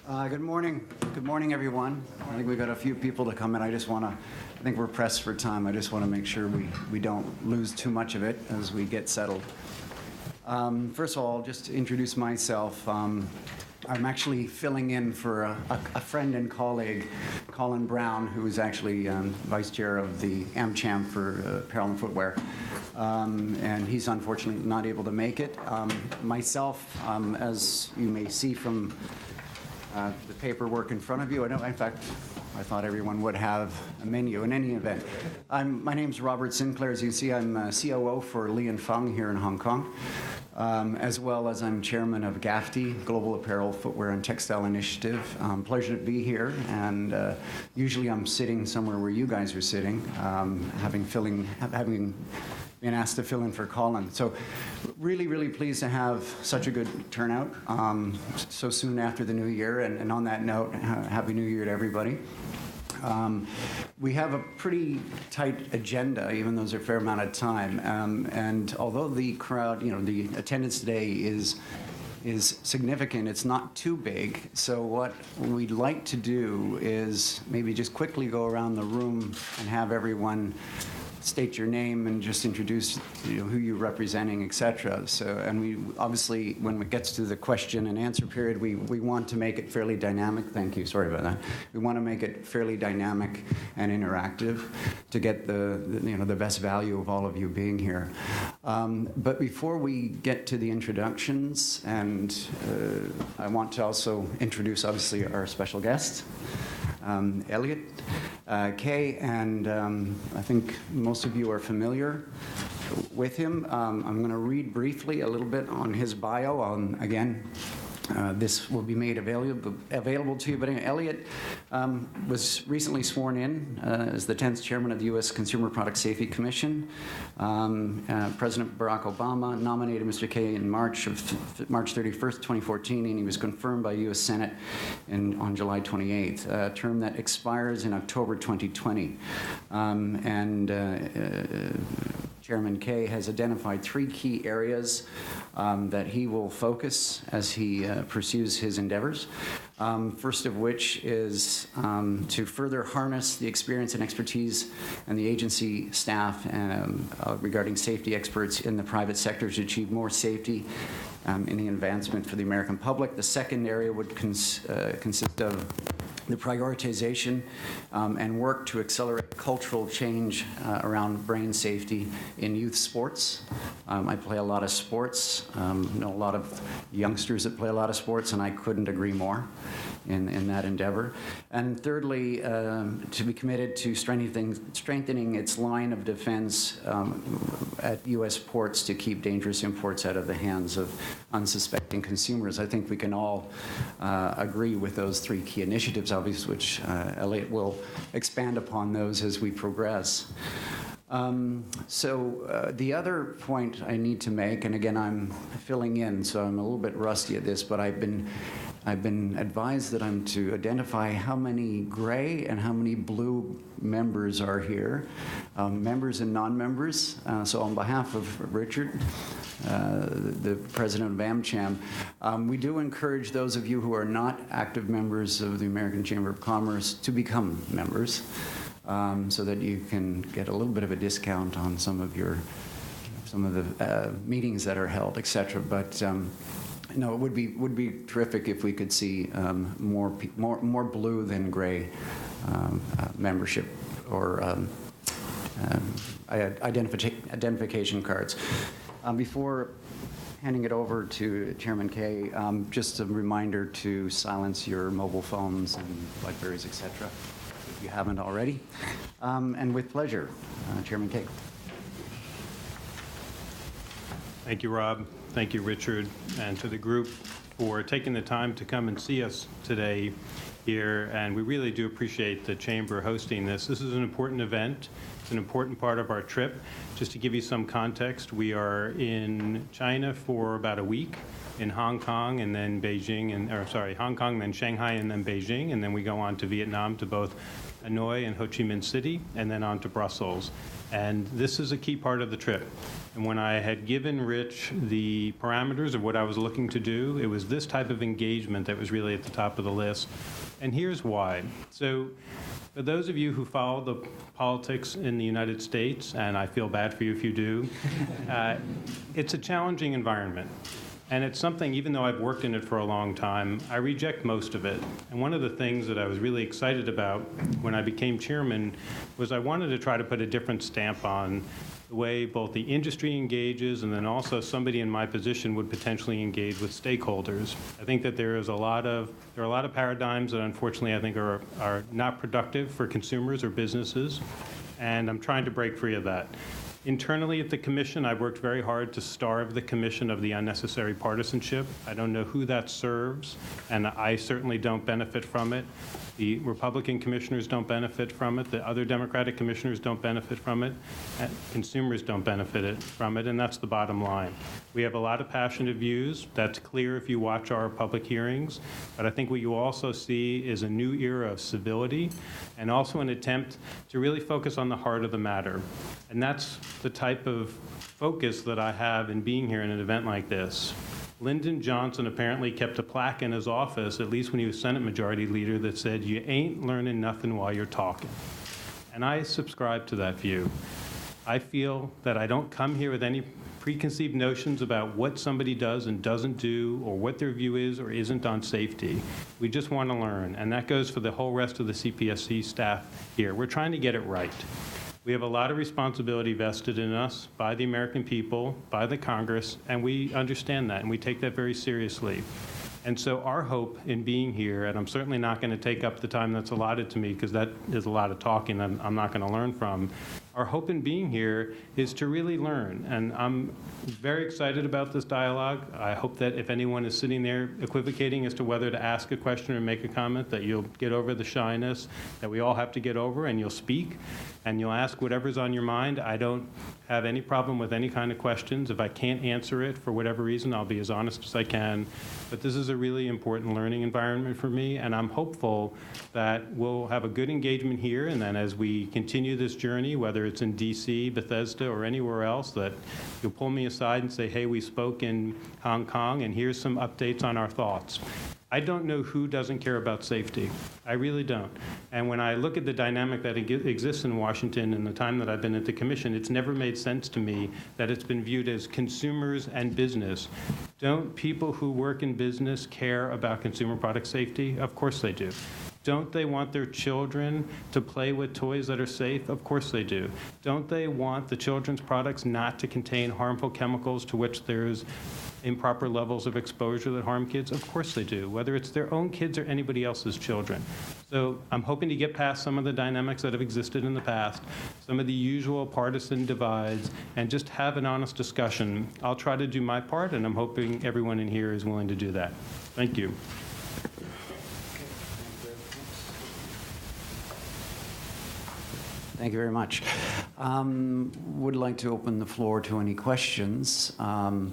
Good morning. Good morning, everyone. I think we've got a few people to come in. I think we're pressed for time. I just want to make sure we don't lose too much of it as we get settled. First of all, just to introduce myself, I'm actually filling in for a friend and colleague, Colin Brown, who is actually vice chair of the AmCham for apparel and footwear. And he's unfortunately not able to make it. Myself, as you may see from the paperwork in front of you. In fact, I thought everyone would have a menu in any event. My name's Robert Sinclair. As you can see, I'm COO for Li & Fung here in Hong Kong, as well as I'm chairman of GAFTI, Global Apparel, Footwear, and Textile Initiative. Pleasure to be here, and usually I'm sitting somewhere where you guys are sitting, having been asked to fill in for Colin. So really, really pleased to have such a good turnout so soon after the new year. And on that note, Happy New Year to everybody. We have a pretty tight agenda, even though there's a fair amount of time. And although the crowd, the attendance today is significant, it's not too big. So what we'd like to do is maybe just quickly go around the room and have everyone state your name and just introduce who you're representing, etc. So, and we obviously, when it gets to the question and answer period, we want to make it fairly dynamic. Thank you. Sorry about that. We want to make it fairly dynamic and interactive to get the best value of all of you being here. But before we get to the introductions, and I want to also introduce obviously our special guest. Elliot Kaye, and I think most of you are familiar with him. I'm going to read briefly a little bit on his bio. Again, this will be made available to you. But anyway, Elliot was recently sworn in as the 10th chairman of the U.S. Consumer Product Safety Commission. President Barack Obama nominated Mr. Kaye in March 31st, 2014, and he was confirmed by U.S. Senate on July 28th, a term that expires in October 2020. Chairman Kaye has identified 3 key areas that he will focus as he pursues his endeavors. First of which is to further harness the experience and expertise and the agency staff regarding safety experts in the private sector to achieve more safety in the advancement for the American public. The second area would consist of the prioritization and work to accelerate cultural change around brain safety in youth sports. I play a lot of sports, know a lot of youngsters that play a lot of sports, and I couldn't agree more in that endeavor. And thirdly, to be committed to strengthening its line of defense at U.S. ports to keep dangerous imports out of the hands of unsuspecting consumers. I think we can all agree with those 3 key initiatives, obviously, which Elliot will expand upon those as we progress. The other point I need to make, and again, I'm filling in, so I'm a little bit rusty at this, but I've been advised that I'm to identify how many gray and how many blue members are here, members and non-members. So on behalf of Richard, the president of AmCham, we do encourage those of you who are not active members of the American Chamber of Commerce to become members, so that you can get a little bit of a discount on some of the meetings that are held, etc. But no, it would be terrific if we could see more blue than gray membership or identification cards. Before handing it over to Chairman Kaye, just a reminder to silence your mobile phones and Blackberries, etc., if you haven't already. And with pleasure, Chairman Kaye. Thank you, Rob. Thank you, Richard, and to the group for taking the time to come and see us today here. And we really do appreciate the Chamber hosting this. This is an important event. It's an important part of our trip. Just to give you some context, we are in China for about a week. in Hong Kong and then Beijing, Hong Kong, then Shanghai, and then Beijing, and then we go on to Vietnam to both Hanoi and Ho Chi Minh City, and then on to Brussels. And this is a key part of the trip. And when I had given Rich the parameters of what I was looking to do, it was this type of engagement that was really at the top of the list. And here's why. So for those of you who follow the politics in the United States, and I feel bad for you if you do, it's a challenging environment. And it's something, even though I've worked in it for a long time, I reject most of it. And one of the things that I was really excited about when I became chairman was I wanted to try to put a different stamp on the way both the industry engages and then also somebody in my position would potentially engage with stakeholders. I think that there are a lot of paradigms that unfortunately I think are not productive for consumers or businesses, and I'm trying to break free of that. Internally at the Commission, I've worked very hard to starve the Commission of the unnecessary partisanship. I don't know who that serves, and I certainly don't benefit from it. The Republican commissioners don't benefit from it. The other Democratic commissioners don't benefit from it. Consumers don't benefit from it, and that's the bottom line. We have a lot of passionate views. That's clear if you watch our public hearings. But I think what you also see is a new era of civility and also an attempt to really focus on the heart of the matter. And that's the type of focus that I have in being here in an event like this. Lyndon Johnson apparently kept a plaque in his office, at least when he was Senate Majority Leader, that said, "You ain't learning nothing while you're talking." And I subscribe to that view. I feel that I don't come here with any preconceived notions about what somebody does and doesn't do or what their view is or isn't on safety. We just want to learn, and that goes for the whole rest of the CPSC staff here. We're trying to get it right. We have a lot of responsibility vested in us by the American people, by the Congress, and we understand that, and we take that very seriously. And so our hope in being here, and I'm certainly not going to take up the time that's allotted to me because that is a lot of talking that I'm not going to learn from, our hope in being here is to really learn. And I'm very excited about this dialogue. I hope that if anyone is sitting there equivocating as to whether to ask a question or make a comment, that you'll get over the shyness that we all have to get over, and you'll speak, and you'll ask whatever's on your mind. I don't have any problem with any kind of questions. If I can't answer it for whatever reason, I'll be as honest as I can. But this is a really important learning environment for me, and I'm hopeful that we'll have a good engagement here, and then as we continue this journey, whether it's in DC, Bethesda, or anywhere else, that you'll pull me aside and say, hey, we spoke in Hong Kong, and here's some updates on our thoughts. I don't know who doesn't care about safety. I really don't. And when I look at the dynamic that exists in Washington in the time that I've been at the Commission, it's never made sense to me that it's been viewed as consumers and business. Don't people who work in business care about consumer product safety? Of course they do. Don't they want their children to play with toys that are safe? Of course they do. Don't they want the children's products not to contain harmful chemicals to which there's improper levels of exposure that harm kids? Of course they do, whether it's their own kids or anybody else's children. So I'm hoping to get past some of the dynamics that have existed in the past, some of the usual partisan divides, and just have an honest discussion. I'll try to do my part, and I'm hoping everyone in here is willing to do that. Thank you. Thank you very much. Would like to open the floor to any questions. The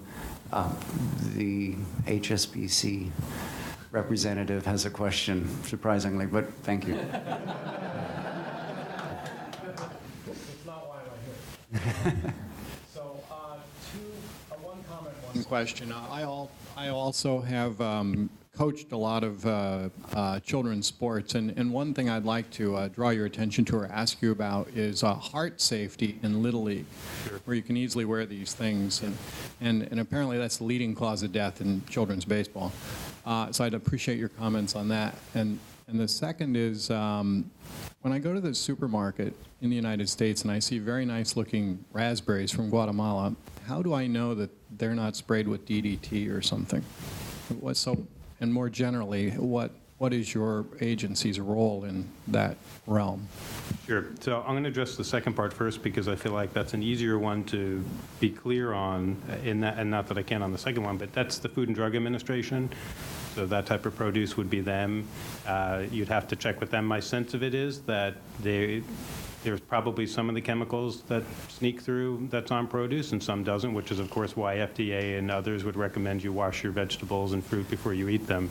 HSBC representative has a question, surprisingly, but thank you. It's not why I'm here. So, one comment, one question. I also have coached a lot of children's sports, and one thing I'd like to draw your attention to or ask you about is heart safety in Little League, sure, where you can easily wear these things, and apparently that's the leading cause of death in children's baseball. So I'd appreciate your comments on that. And the second is, when I go to the supermarket in the United States and I see very nice looking raspberries from Guatemala, how do I know that they're not sprayed with DDT or something? And more generally, what is your agency's role in that realm? Sure. So I'm going to address the second part first because I feel like that's an easier one to be clear on, in that, and not that I can on the second one, but that's the Food and Drug Administration. So that type of produce would be them. You'd have to check with them. My sense of it is that there's probably some of the chemicals that sneak through that's on produce and some doesn't, which is, of course, why FDA and others would recommend you wash your vegetables and fruit before you eat them.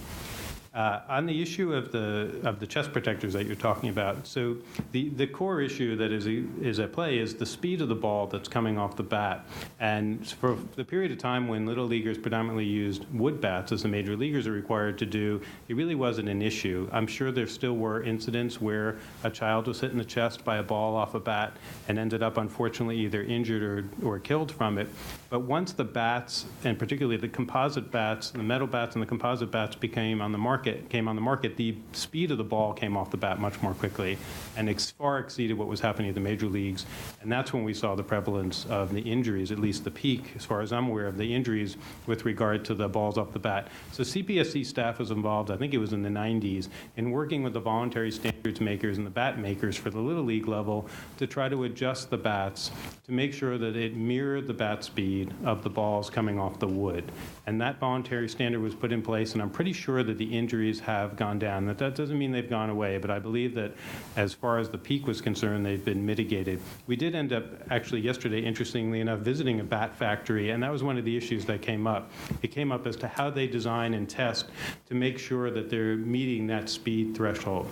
On the issue of the chest protectors that you're talking about, so the core issue that is at play is the speed of the ball that's coming off the bat. And for the period of time when little leaguers predominantly used wood bats, as the major leaguers are required to do, it really wasn't an issue. I'm sure there still were incidents where a child was hit in the chest by a ball off a bat and ended up, unfortunately, either injured or killed from it. But once the bats, and particularly the composite bats, the metal bats and the composite bats came on the market, the speed of the ball came off the bat much more quickly and far exceeded what was happening at the major leagues. And that's when we saw the prevalence of the injuries, at least the peak, as far as I'm aware, of the injuries with regard to the balls off the bat. So CPSC staff was involved, I think it was in the 90s, in working with the voluntary standards makers and the bat makers for the Little League level to try to adjust the bats to make sure that it mirrored the bat speed of the balls coming off the wood. And that voluntary standard was put in place, and I'm pretty sure that the injuries have gone down. That doesn't mean they've gone away, but I believe that as far as the peak was concerned, they've been mitigated. We did end up, actually yesterday, interestingly enough, visiting a bat factory, and that was one of the issues that came up. It came up as to how they design and test to make sure that they're meeting that speed threshold.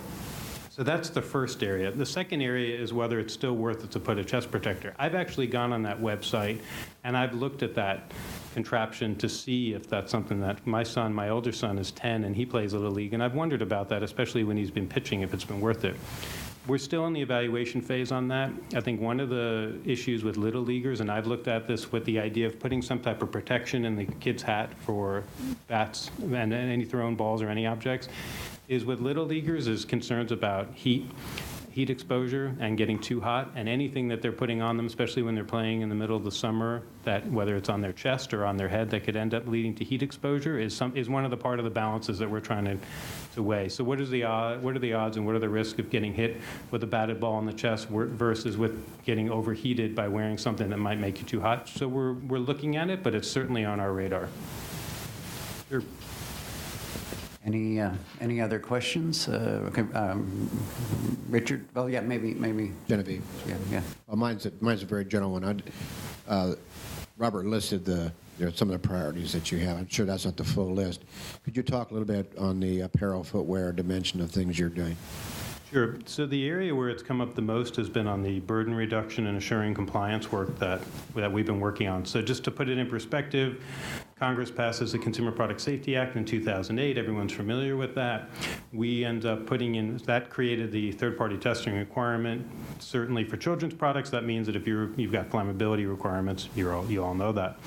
So that's the first area. The second area is whether it's still worth it to put a chest protector. I've actually gone on that website and I've looked at that contraption to see if that's something that my older son is 10 and he plays a Little League, and I've wondered about that, especially when he's been pitching, if it's been worth it. We're still in the evaluation phase on that. I think one of the issues with Little Leaguers, and I've looked at this with the idea of putting some type of protection in the kid's hat for bats and any thrown balls or any objects, is with Little Leaguers is concerns about heat exposure and getting too hot, and anything that they're putting on them, especially when they're playing in the middle of the summer, that whether it's on their chest or on their head, that could end up leading to heat exposure is one of the part of the balances that we're trying to weigh. So what are the odds and what are the risks of getting hit with a batted ball in the chest versus with getting overheated by wearing something that might make you too hot? So we're looking at it, but it's certainly on our radar. Sure. Any other questions? Okay, Richard? Well, yeah, maybe. Genevieve. Yeah. Well, mine's a very general one. Robert listed some of the priorities that you have. I'm sure that's not the full list. Could you talk a little bit on the apparel, footwear dimension of things you're doing? Sure. So the area where it's come up the most has been on the burden reduction and assuring compliance work that we've been working on. So just to put it in perspective, Congress passes the Consumer Product Safety Act in 2008. Everyone's familiar with that. We end up that created the third-party testing requirement. Certainly for children's products, that means that if you've got flammability requirements, you all know that.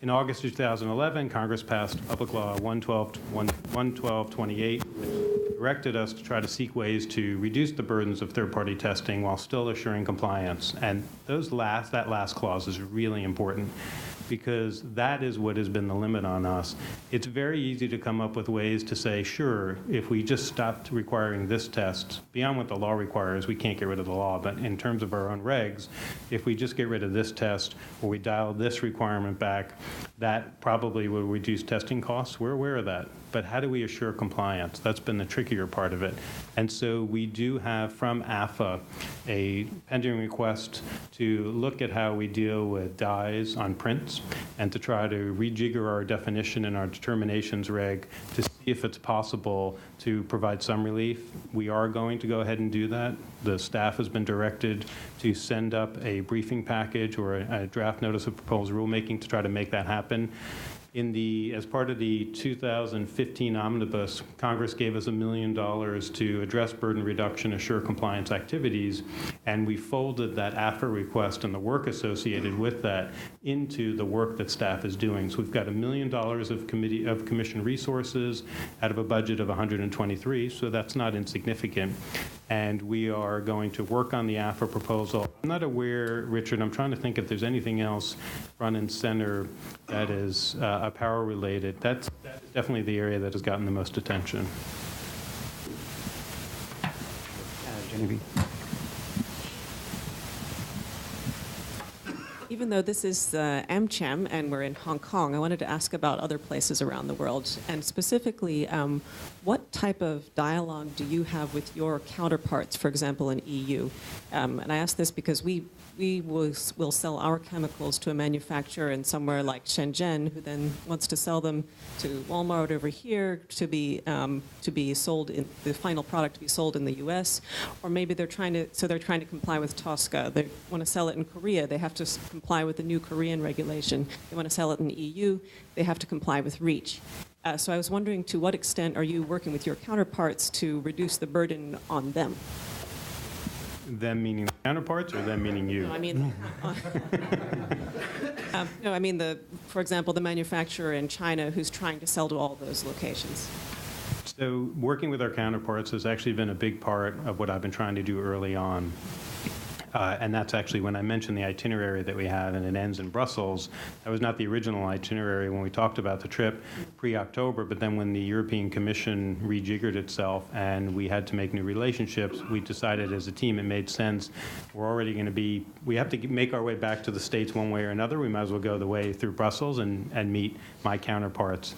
In August 2011, Congress passed Public Law 11228, which directed us to try to seek ways to reduce the burdens of third-party testing while still assuring compliance. And that last clause is really important, because that is what has been the limit on us. It's very easy to come up with ways to say, sure, if we just stopped requiring this test, beyond what the law requires, we can't get rid of the law, but in terms of our own regs, if we just get rid of this test or we dial this requirement back, that probably will reduce testing costs. We're aware of that. But how do we assure compliance? That's been the trickier part of it. And so we do have from AFA a pending request to look at how we deal with dyes on prints and to try to rejigger our definition and our determinations reg to see if it's possible to provide some relief. We are going to go ahead and do that. The staff has been directed to send up a briefing package or a draft notice of proposed rulemaking to try to make that happen. As part of the 2015 omnibus, Congress gave us $1 million to address burden reduction, assure compliance activities, and we folded that AFA request and the work associated with that into the work that staff is doing. So we've got $1 million of commission resources out of a budget of 123, so that's not insignificant. And we are going to work on the AFA proposal. I'm not aware, Richard, I'm trying to think if there's anything else front and center that is apparel related. That's definitely the area that has gotten the most attention. Genevieve? Even though this is AmCham and we're in Hong Kong, I wanted to ask about other places around the world, and specifically, what type of dialogue do you have with your counterparts, for example, in EU? And I ask this because we will sell our chemicals to a manufacturer in somewhere like Shenzhen, who then wants to sell them to Walmart over here to be sold in the final product to be sold in the U.S. Or maybe they're trying to comply with TSCA. They want to sell it in Korea. They have to comply with the new Korean regulation. They want to sell it in the EU. They have to comply with REACH. So I was wondering, to what extent are you working with your counterparts to reduce the burden on them? Them meaning the counterparts, or them meaning you? No, I mean, for example, the manufacturer in China who's trying to sell to all those locations. So working with our counterparts has actually been a big part of what I've been trying to do early on. And that's actually when I mentioned the itinerary that we have, and it ends in Brussels. That was not the original itinerary when we talked about the trip pre-October, but then when the European Commission rejiggered itself and we had to make new relationships, we decided as a team it made sense. We're already going to we have to make our way back to the States one way or another. We might as well go the way through Brussels and meet my counterparts.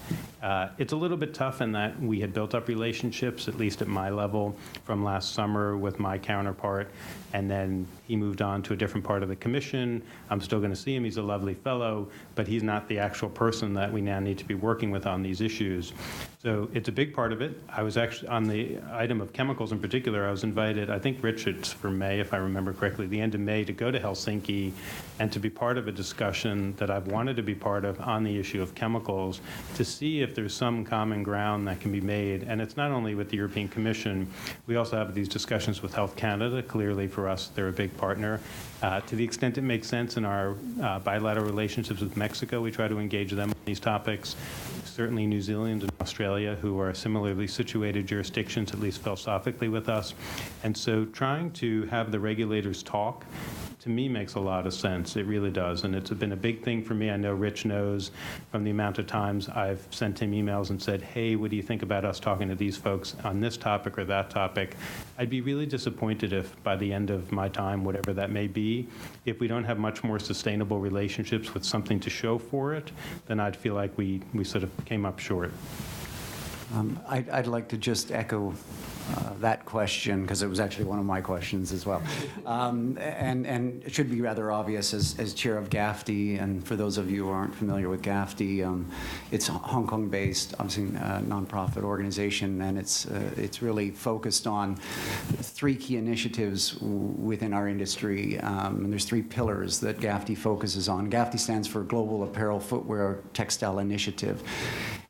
It's a little bit tough in that we had built up relationships, at least at my level, from last summer with my counterpart, and then he moved on to a different part of the commission. I'm still going to see him. He's a lovely fellow, but he's not the actual person that we now need to be working with on these issues. So it's a big part of it. I was actually, on the item of chemicals in particular, I was invited, I think Richard's for May, if I remember correctly, the end of May, to go to Helsinki and to be part of a discussion that I've wanted to be part of on the issue of chemicals, to see if there's some common ground that can be made. And it's not only with the European Commission. We also have these discussions with Health Canada. Clearly for us, they're a big partner. To the extent it makes sense in our bilateral relationships with Mexico, we try to engage them on these topics. Certainly New Zealand and Australia, who are similarly situated jurisdictions, at least philosophically, with us. And so trying to have the regulators talk, to me, makes a lot of sense. It really does. And it's been a big thing for me. I know Rich knows from the amount of times I've sent him emails and said, hey, what do you think about us talking to these folks on this topic or that topic? I'd be really disappointed if by the end of my time, whatever that may be, if we don't have much more sustainable relationships with something to show for it, then I'd feel like we sort of came up short. I'd like to just echo that question, because it was actually one of my questions as well. And it should be rather obvious as chair of GAFTI, and for those of you who aren't familiar with GAFTI, it's a Hong Kong-based, obviously, nonprofit organization, and it's really focused on three key initiatives within our industry. And there's three pillars that GAFTI focuses on. GAFTI stands for Global Apparel, Footwear, Textile Initiative.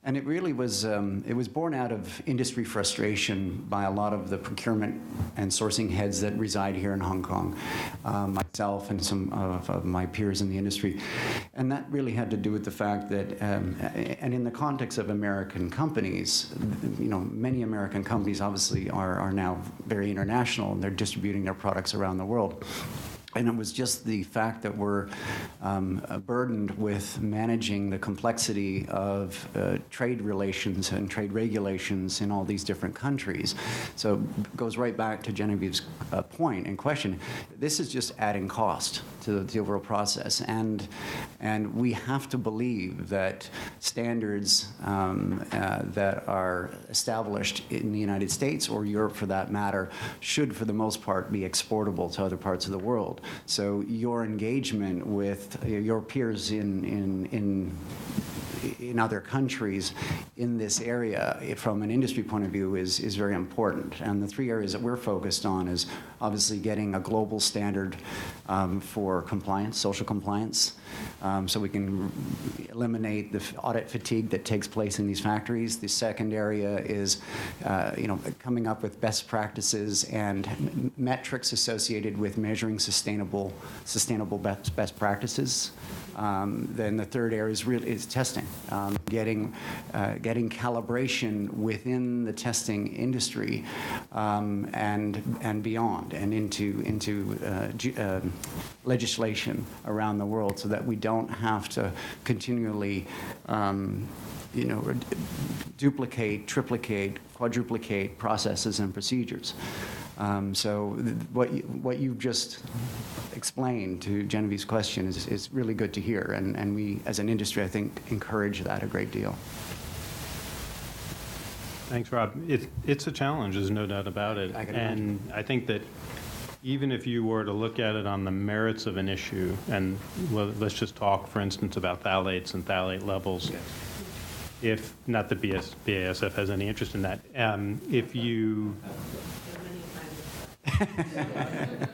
And it really was, it was born out of industry frustration by a lot of the procurement and sourcing heads that reside here in Hong Kong, myself and some of my peers in the industry. And that really had to do with the fact that, and in the context of American companies, many American companies obviously are now very international, and they're distributing their products around the world. And it was just the fact that we're burdened with managing the complexity of trade relations and trade regulations in all these different countries. So it goes right back to Genevieve's point and question. This is just adding cost to the overall process. And we have to believe that standards that are established in the United States, or Europe for that matter, should for the most part be exportable to other parts of the world. So your engagement with your peers in other countries in this area, from an industry point of view, is very important. And the three areas that we're focused on is obviously getting a global standard for compliance, social compliance, so we can eliminate the audit fatigue that takes place in these factories. The second area is coming up with best practices and metrics associated with measuring sustainable best practices. Then the third area is testing, getting calibration within the testing industry and beyond, and into legislation around the world, so that we don't have to continually duplicate, triplicate, quadruplicate processes and procedures. So what you've just explained to Genevieve's question is really good to hear, and we, as an industry, I think, encourage that a great deal. Thanks, Rob. It's a challenge, there's no doubt about it. I can and imagine. I think that even if you were to look at it on the merits of an issue, and let's just talk, for instance, about phthalates and phthalate levels, if not that BASF has any interest in that, if you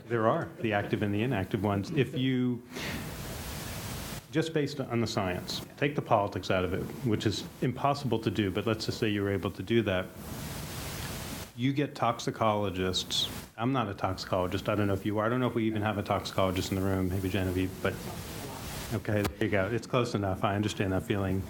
there are the active and the inactive ones. If you just based on the science, take the politics out of it, which is impossible to do, but let's just say you were able to do that. You get toxicologists. I'm not a toxicologist. I don't know if you are. I don't know if we even have a toxicologist in the room, maybe Genevieve, but okay, there you go. It's close enough. I understand that feeling.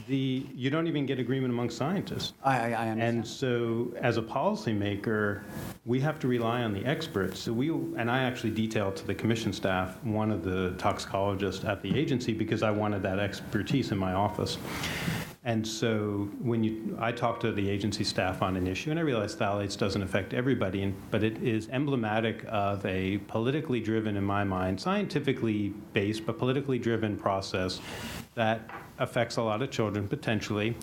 You don't even get agreement among scientists. I understand. And so as a policymaker, we have to rely on the experts. So and I actually detailed to the commission staff one of the toxicologists at the agency because I wanted that expertise in my office. And so I talked to the agency staff on an issue, and I realized phthalates doesn't affect everybody, but it is emblematic of a politically driven, in my mind, scientifically based, but politically driven process that affects a lot of children, potentially,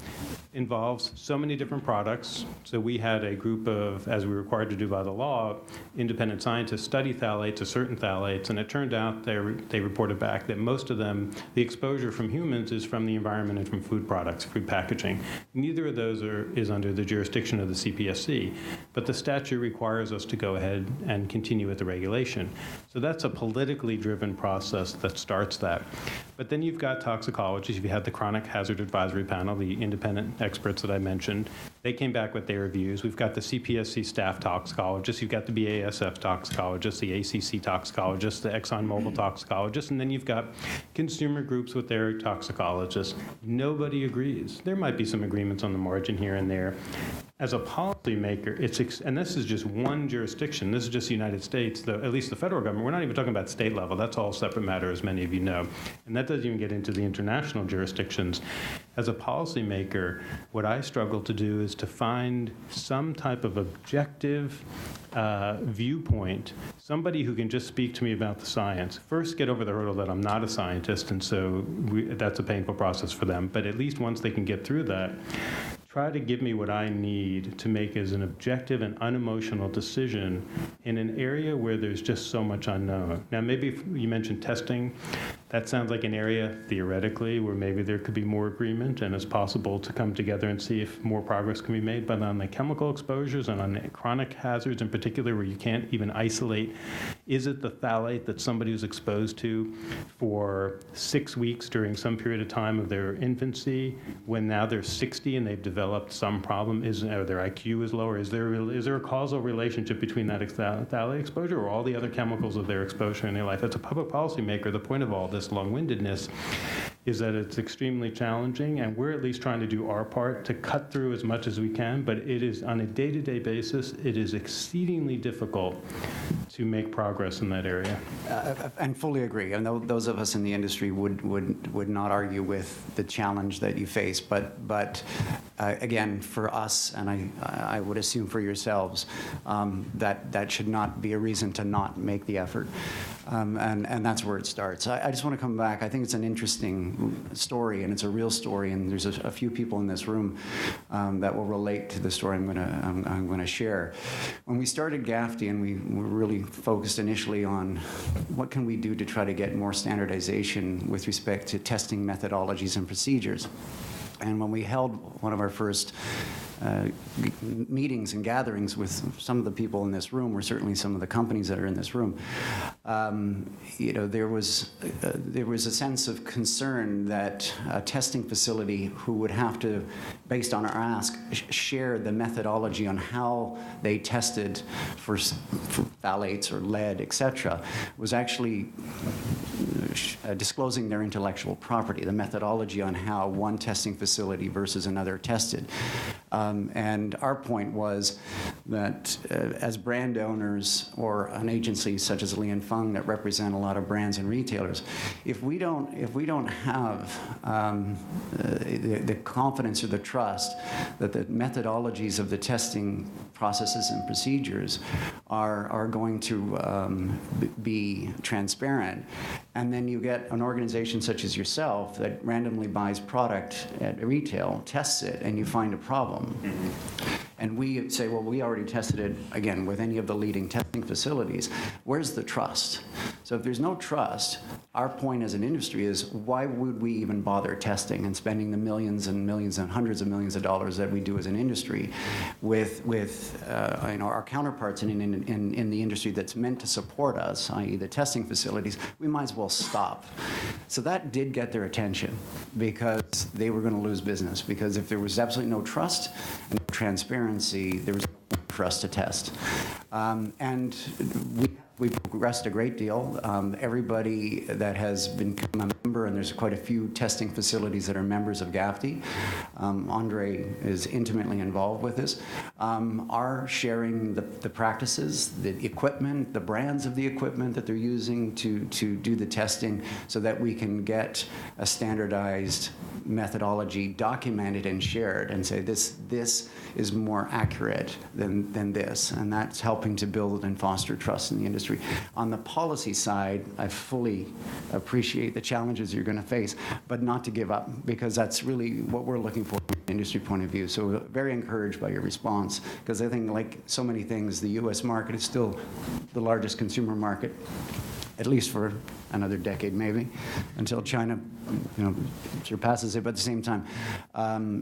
involves so many different products. So we had a group of, as we were required to do by the law, independent scientists study phthalates, certain phthalates, and it turned out they reported back that most of them, the exposure from humans is from the environment and from food products, food packaging. Neither of those is under the jurisdiction of the CPSC, but the statute requires us to go ahead and continue with the regulation. So that's a politically driven process that starts that. But then you've got toxicologists. If you had the Chronic Hazard Advisory Panel, the independent experts that I mentioned, they came back with their reviews. We've got the CPSC staff toxicologists. You've got the BASF toxicologists, the ACC toxicologists, the ExxonMobil toxicologists, and then you've got consumer groups with their toxicologists. Nobody agrees. There might be some agreements on the margin here and there. As a policymaker, and this is just one jurisdiction. This is just the United States, at least the federal government. We're not even talking about state level. That's all a separate matter, as many of you know. And that doesn't even get into the international jurisdictions. As a policymaker, what I struggle to do is to find some type of objective viewpoint, somebody who can just speak to me about the science. First, get over the hurdle that I'm not a scientist, and so that's a painful process for them. But at least once they can get through that, try to give me what I need to make as an objective and unemotional decision in an area where there's just so much unknown. Now, maybe if you mentioned testing. That sounds like an area, theoretically, where maybe there could be more agreement and it's possible to come together and see if more progress can be made. But on the chemical exposures and on the chronic hazards in particular, where you can't even isolate, is it the phthalate that somebody was exposed to for 6 weeks during some period of time of their infancy, when now they're 60 and they've developed some problem? Or their IQ is lower? Is there a causal relationship between that phthalate exposure or all the other chemicals of their exposure in their life? As a public policymaker, the point of all this long-windedness is that it's extremely challenging, and we're at least trying to do our part to cut through as much as we can, but it is, on a day-to-day basis, it is exceedingly difficult to make progress in that area. And fully agree. And those of us in the industry would not argue with the challenge that you face. But again, for us, and I would assume for yourselves, that should not be a reason to not make the effort. And that's where it starts. I just want to come back. I think it's an interesting story, and it's a real story. And there's a few people in this room that will relate to the story I'm going to share. When we started GAFTI, and we were really focused initially on what can we do to try to get more standardization with respect to testing methodologies and procedures. And when we held one of our first meetings and gatherings with some of the people in this room, or certainly some of the companies that are in this room, there was a sense of concern that a testing facility who would have to, based on our ask, share the methodology on how they tested for phthalates or lead, etc., was actually disclosing their intellectual property, the methodology on how one testing facility versus another tested. And our point was that as brand owners or an agency such as Li & Fung that represent a lot of brands and retailers, if we don't have the confidence or the trust that the methodologies of the testing processes and procedures are going to be transparent, and then you get an organization such as yourself that randomly buys product at retail, tests it, and you find a problem. And we say, well, we already tested it, again, with any of the leading testing facilities. Where's the trust? So if there's no trust, our point as an industry is, why would we even bother testing and spending the millions and millions and hundreds of millions of dollars that we do as an industry with our counterparts in the industry that's meant to support us, i.e. the testing facilities? We might as well stop. So that did get their attention because they were going to lose business, because if there was absolutely no trust and no transparency, there was no point for us to test. And we've progressed a great deal. Everybody that has become a member, and there's quite a few testing facilities that are members of GAFTI, Andre is intimately involved with this, are sharing the practices, the equipment, the brands of the equipment that they're using to do the testing, so that we can get a standardized methodology documented and shared and say this is more accurate than this, and that's helping to build and foster trust in the industry. On the policy side, I fully appreciate the challenges you're going to face, but not to give up, because that's really what we're looking for from an industry point of view. So we're very encouraged by your response, because I think, like so many things, the U.S. market is still the largest consumer market, at least for another decade maybe, until China surpasses it. But at the same time,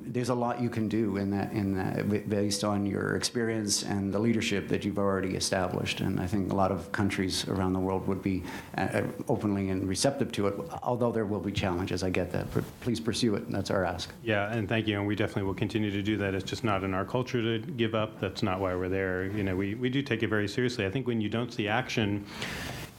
there's a lot you can do in that based on your experience and the leadership that you've already established. And I think a lot of countries around the world would be openly and receptive to it, although there will be challenges. I get that, but please pursue it. That's our ask. Yeah, and thank you, and we definitely will continue to do that. It's just not in our culture to give up. That's not why we're there. We do take it very seriously. I think when you don't see action,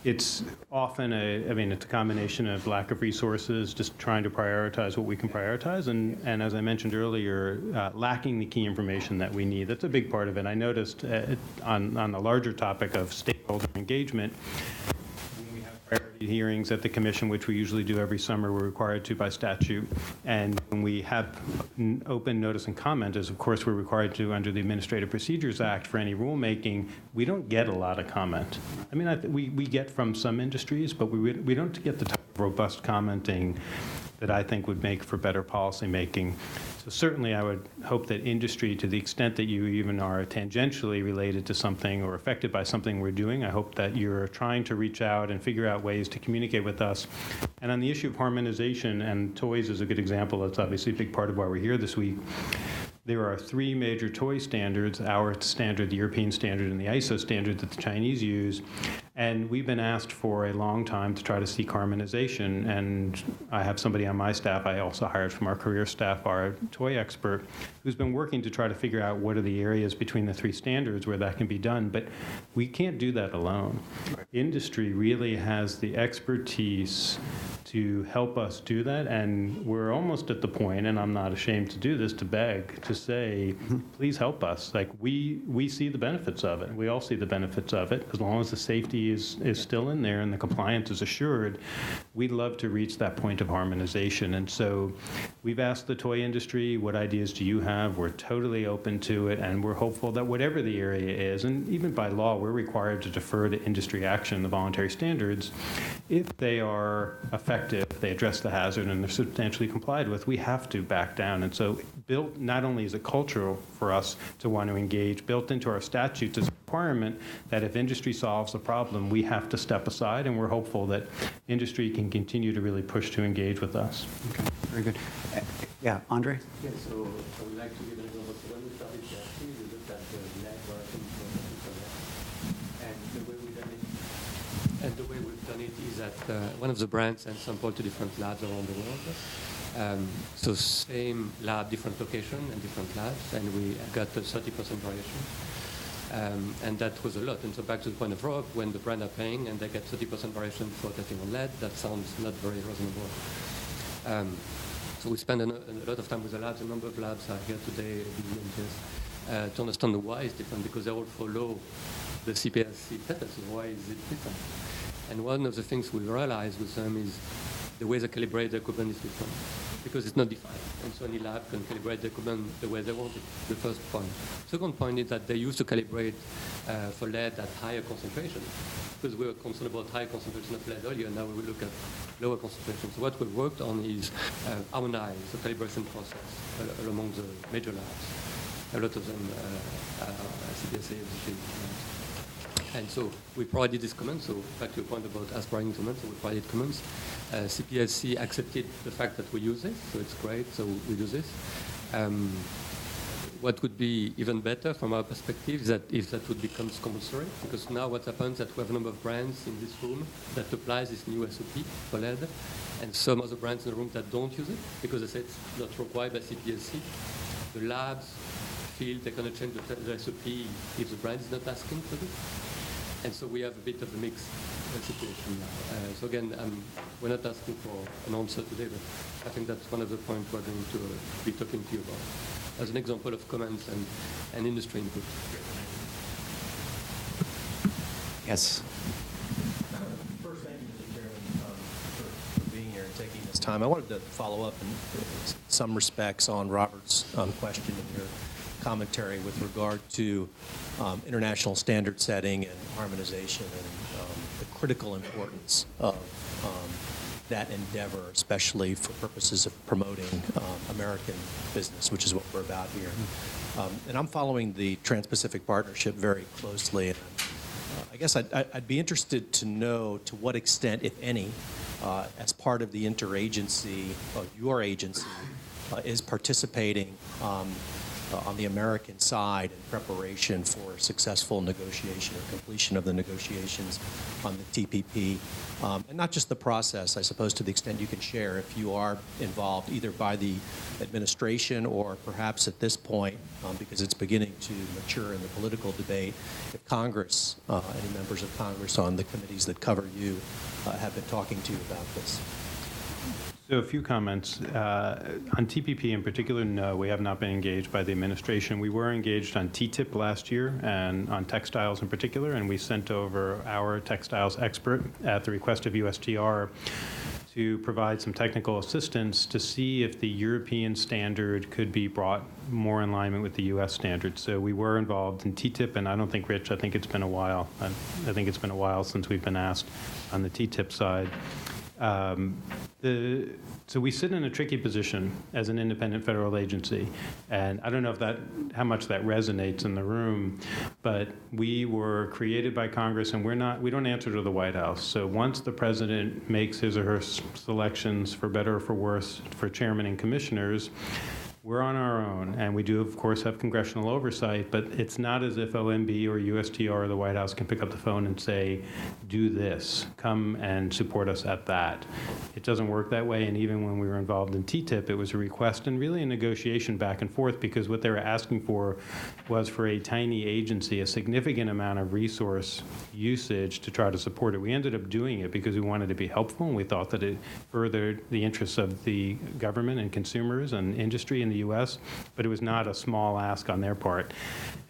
it's often it's a combination of lack of resources, just trying to prioritize what we can prioritize, and as I mentioned earlier, lacking the key information that we need. That's a big part of it. I noticed on the larger topic of stakeholder engagement, when we have priority hearings at the Commission, which we usually do every summer, we're required to by statute, and when we have open notice and comment, as of course we're required to under the Administrative Procedures Act for any rulemaking, we don't get a lot of comment. I mean, we get from some industries, but we don't get the type of robust commenting that I think would make for better policy making. So certainly I would hope that industry, to the extent that you even are tangentially related to something or affected by something we're doing, I hope that you're trying to reach out and figure out ways to communicate with us. And on the issue of harmonization, and toys is a good example, that's obviously a big part of why we're here this week. There are three major toy standards, our standard, the European standard, and the ISO standard that the Chinese use. And we've been asked for a long time to try to seek harmonization. And I have somebody on my staff, I also hired from our career staff, our toy expert, who's been working to try to figure out what are the areas between the three standards where that can be done. But we can't do that alone. Industry really has the expertise to help us do that, and we're almost at the point, and I'm not ashamed to do this, to beg, to say, please help us. Like, we see the benefits of it. We all see the benefits of it. As long as the safety is still in there and the compliance is assured, we'd love to reach that point of harmonization. And so we've asked the toy industry, what ideas do you have? We're totally open to it, and we're hopeful that whatever the area is, and even by law, we're required to defer to industry action, the voluntary standards, if they are effective, they address the hazard, and they're substantially complied with, we have to back down. And so built, not only is it cultural for us to want to engage, built into our statutes is a requirement that if industry solves a problem, we have to step aside, and we're hopeful that industry can continue to really push to engage with us. Okay, very good. Yeah, Andre? Yeah, so I would like to give an example. So when we started CPSC, we looked at the lab working and the way we've done it is that one of the brands sends sample to different labs around the world. So same lab, different location and different labs, and we got a 30% variation. And that was a lot. And so back to the point of Rob, when the brand are paying and they get 30% variation for testing on lead, that sounds not very reasonable. So So we spend a lot of time with the labs. A number of labs are here today to understand why it's different, because they all follow the CPSC pattern. So why is it different? And one of the things we realize with them is the way they calibrate the equipment is different, because it's not defined. And so any lab can calibrate the equipment the way they want it, the first point. Second point is that they used to calibrate for lead at higher concentration, because we were concerned about higher concentration of lead earlier, and now we will look at lower concentration. So what we've worked on is harmonize the calibration process among the major labs. A lot of them are CPSC, and so we provided this comment. So back to your point about aspiring comments, so we provided comments. CPSC accepted the fact that we use this, so it's great, so we do this. What would be even better from our perspective is that if that would become compulsory, because now what happens is that we have a number of brands in this room that applies this new SOP for lead, and some other brands in the room that don't use it, because they say it's not required by CPSC. The labs feel they're going to change the SOP if the brand is not asking for this. And so we have a bit of a mixed situation now. So again, we're not asking for an answer today, but I think that's one of the points we're going to be talking to you about, as an example of comments and industry input. Yes. First, thank you, Mr. Chairman, for being here and taking this time. I wanted to follow up in some respects on Robert's question in your commentary with regard to international standard setting and harmonization and the critical importance of that endeavor, especially for purposes of promoting American business, which is what we're about here. And I'm following the Trans-Pacific Partnership very closely. And I guess I'd be interested to know to what extent, if any, as part of the interagency, your agency is participating on the American side in preparation for successful negotiation or completion of the negotiations on the TPP. And not just the process, I suppose, to the extent you can share, if you are involved either by the administration or perhaps at this point, because it's beginning to mature in the political debate, if Congress, any members of Congress on the committees that cover you have been talking to you about this. So a few comments. On TPP in particular, no, we have not been engaged by the administration. We were engaged on TTIP last year and on textiles in particular, and we sent over our textiles expert at the request of USTR to provide some technical assistance to see if the European standard could be brought more in alignment with the U.S. standard. So we were involved in TTIP, and I don't think, Rich, I think it's been a while. I think it's been a while since we've been asked on the TTIP side. So we sit in a tricky position as an independent federal agency, and I don't know how much that resonates in the room, but we were created by Congress, and we don't answer to the White House. So once the president makes his or her selections, for better or for worse, for chairman and commissioners, we're on our own, and we do, of course, have congressional oversight, but it's not as if OMB or USTR or the White House can pick up the phone and say, do this, come and support us at that. It doesn't work that way, and even when we were involved in TTIP, it was a request and really a negotiation back and forth, because what they were asking for was for a tiny agency, a significant amount of resource usage to try to support it. We ended up doing it because we wanted to be helpful, and we thought that it furthered the interests of the government and consumers and industry in the U.S., but it was not a small ask on their part.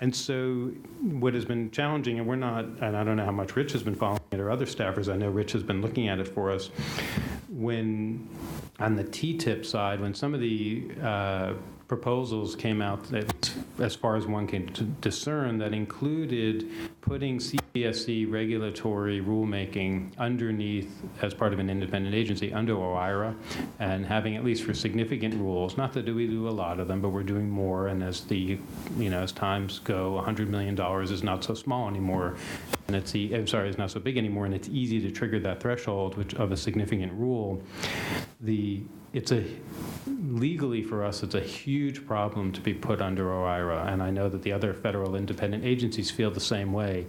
And so what has been challenging, and I don't know how much Rich has been following it or other staffers, I know Rich has been looking at it for us, when on the TTIP side, when some of the proposals came out, that, as far as one can discern, that included putting CPSC regulatory rulemaking underneath, as part of an independent agency, under OIRA, and having, at least for significant rules, not that we do a lot of them, but we're doing more, and as as times go, $100 million is not so small anymore, and it's not so big anymore, and it's easy to trigger that threshold of a significant rule. Legally for us, it's a huge problem to be put under OIRA, and I know that the other federal independent agencies feel the same way.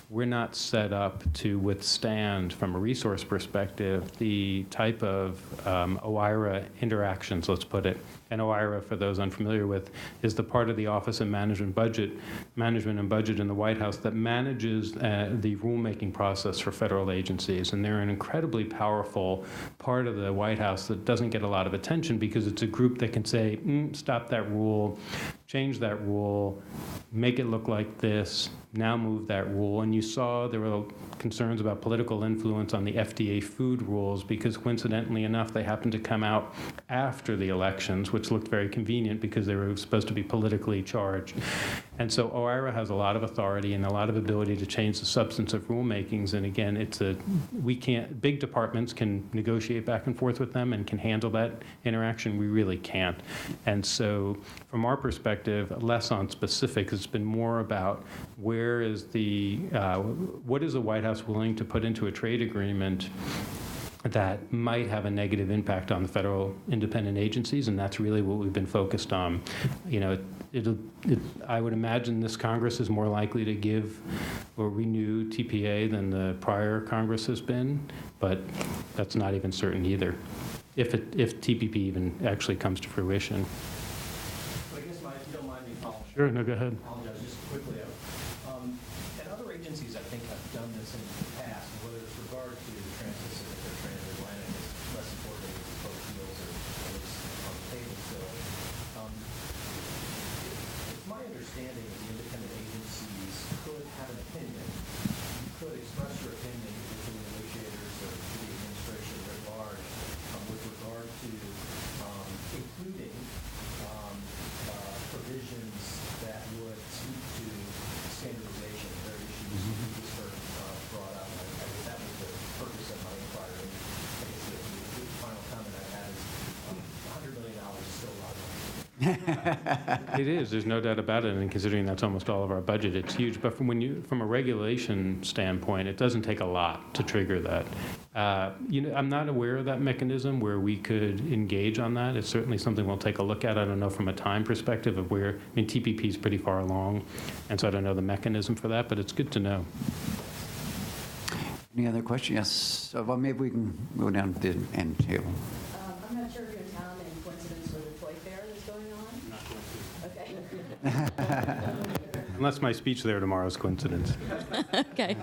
We're not set up to withstand, from a resource perspective, the type of OIRA interactions, let's put it. And OIRA, for those unfamiliar with, is the part of the Office of Management and Budget in the White House that manages the rulemaking process for federal agencies, and they're an incredibly powerful part of the White House that doesn't get a lot of attention because it's a group that can say, stop that rule, change that rule, make it look like this, now move that rule. And you saw there were concerns about political influence on the FDA food rules because coincidentally enough, they happened to come out after the elections, which looked very convenient because they were supposed to be politically charged. And so OIRA has a lot of authority and a lot of ability to change the substance of rulemakings. And again, big departments can negotiate back and forth with them and can handle that interaction. We really can't. And so from our perspective, less on specifics, it's been more about what is the White House willing to put into a trade agreement that might have a negative impact on the federal independent agencies, and that's really what we've been focused on. I would imagine this Congress is more likely to give or renew TPA than the prior Congress has been, but that's not even certain either, if TPP even actually comes to fruition. But I guess if you don't mind me following. Sure, no, go ahead. I apologize, just quickly. And other agencies, I think, have done this in the past, whether it's regard to the Trans-Pacific or Trans-Atlantic, it's less important if it's both deals or at least on the table still. It's my understanding that the independent agencies could have an opinion. You could express your opinion to the negotiators or to the administration at large with regard to including provisions that would speak to standardization, very issues you just heard brought up. I guess that was the purpose of my inquiry. I guess the final comment I had is $100 million is still a lot of money. It is. There's no doubt about it. And considering that's almost all of our budget, it's huge. But from a regulation standpoint, it doesn't take a lot to trigger that. I'm not aware of that mechanism where we could engage on that. It's certainly something we'll take a look at. I don't know from a time perspective of TPP is pretty far along, and so I don't know the mechanism for that, but it's good to know. Any other questions? Yes. Well, maybe we can go down to the end table. I'm not sure if you're in town in coincidence with the toy fair that's going on. Okay. Unless my speech there tomorrow is coincidence. Okay.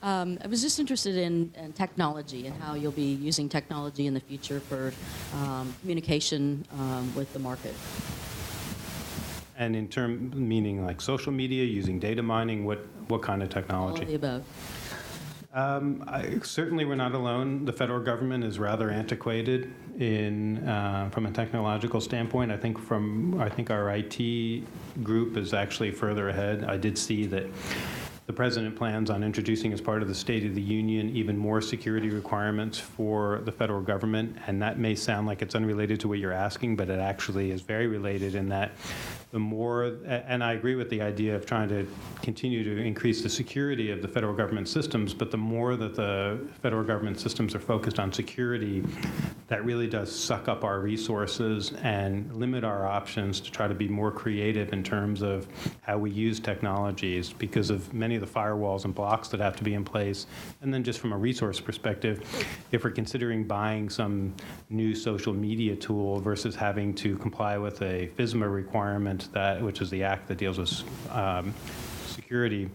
I was just interested in technology and how you'll be using technology in the future for communication with the market. And meaning like social media, using data mining, what kind of technology? All of the above. Certainly, we're not alone. The federal government is rather antiquated from a technological standpoint. I think our IT group is actually further ahead. I did see that the president plans on introducing, as part of the State of the Union, even more security requirements for the federal government. And that may sound like it's unrelated to what you're asking, but it actually is very related in that the more, and I agree with the idea of trying to continue to increase the security of the federal government systems, but the more that the federal government systems are focused on security, that really does suck up our resources and limit our options to try to be more creative in terms of how we use technologies because of many of the firewalls and blocks that have to be in place. And then just from a resource perspective, if we're considering buying some new social media tool versus having to comply with a FISMA requirement, which is the act that deals with security,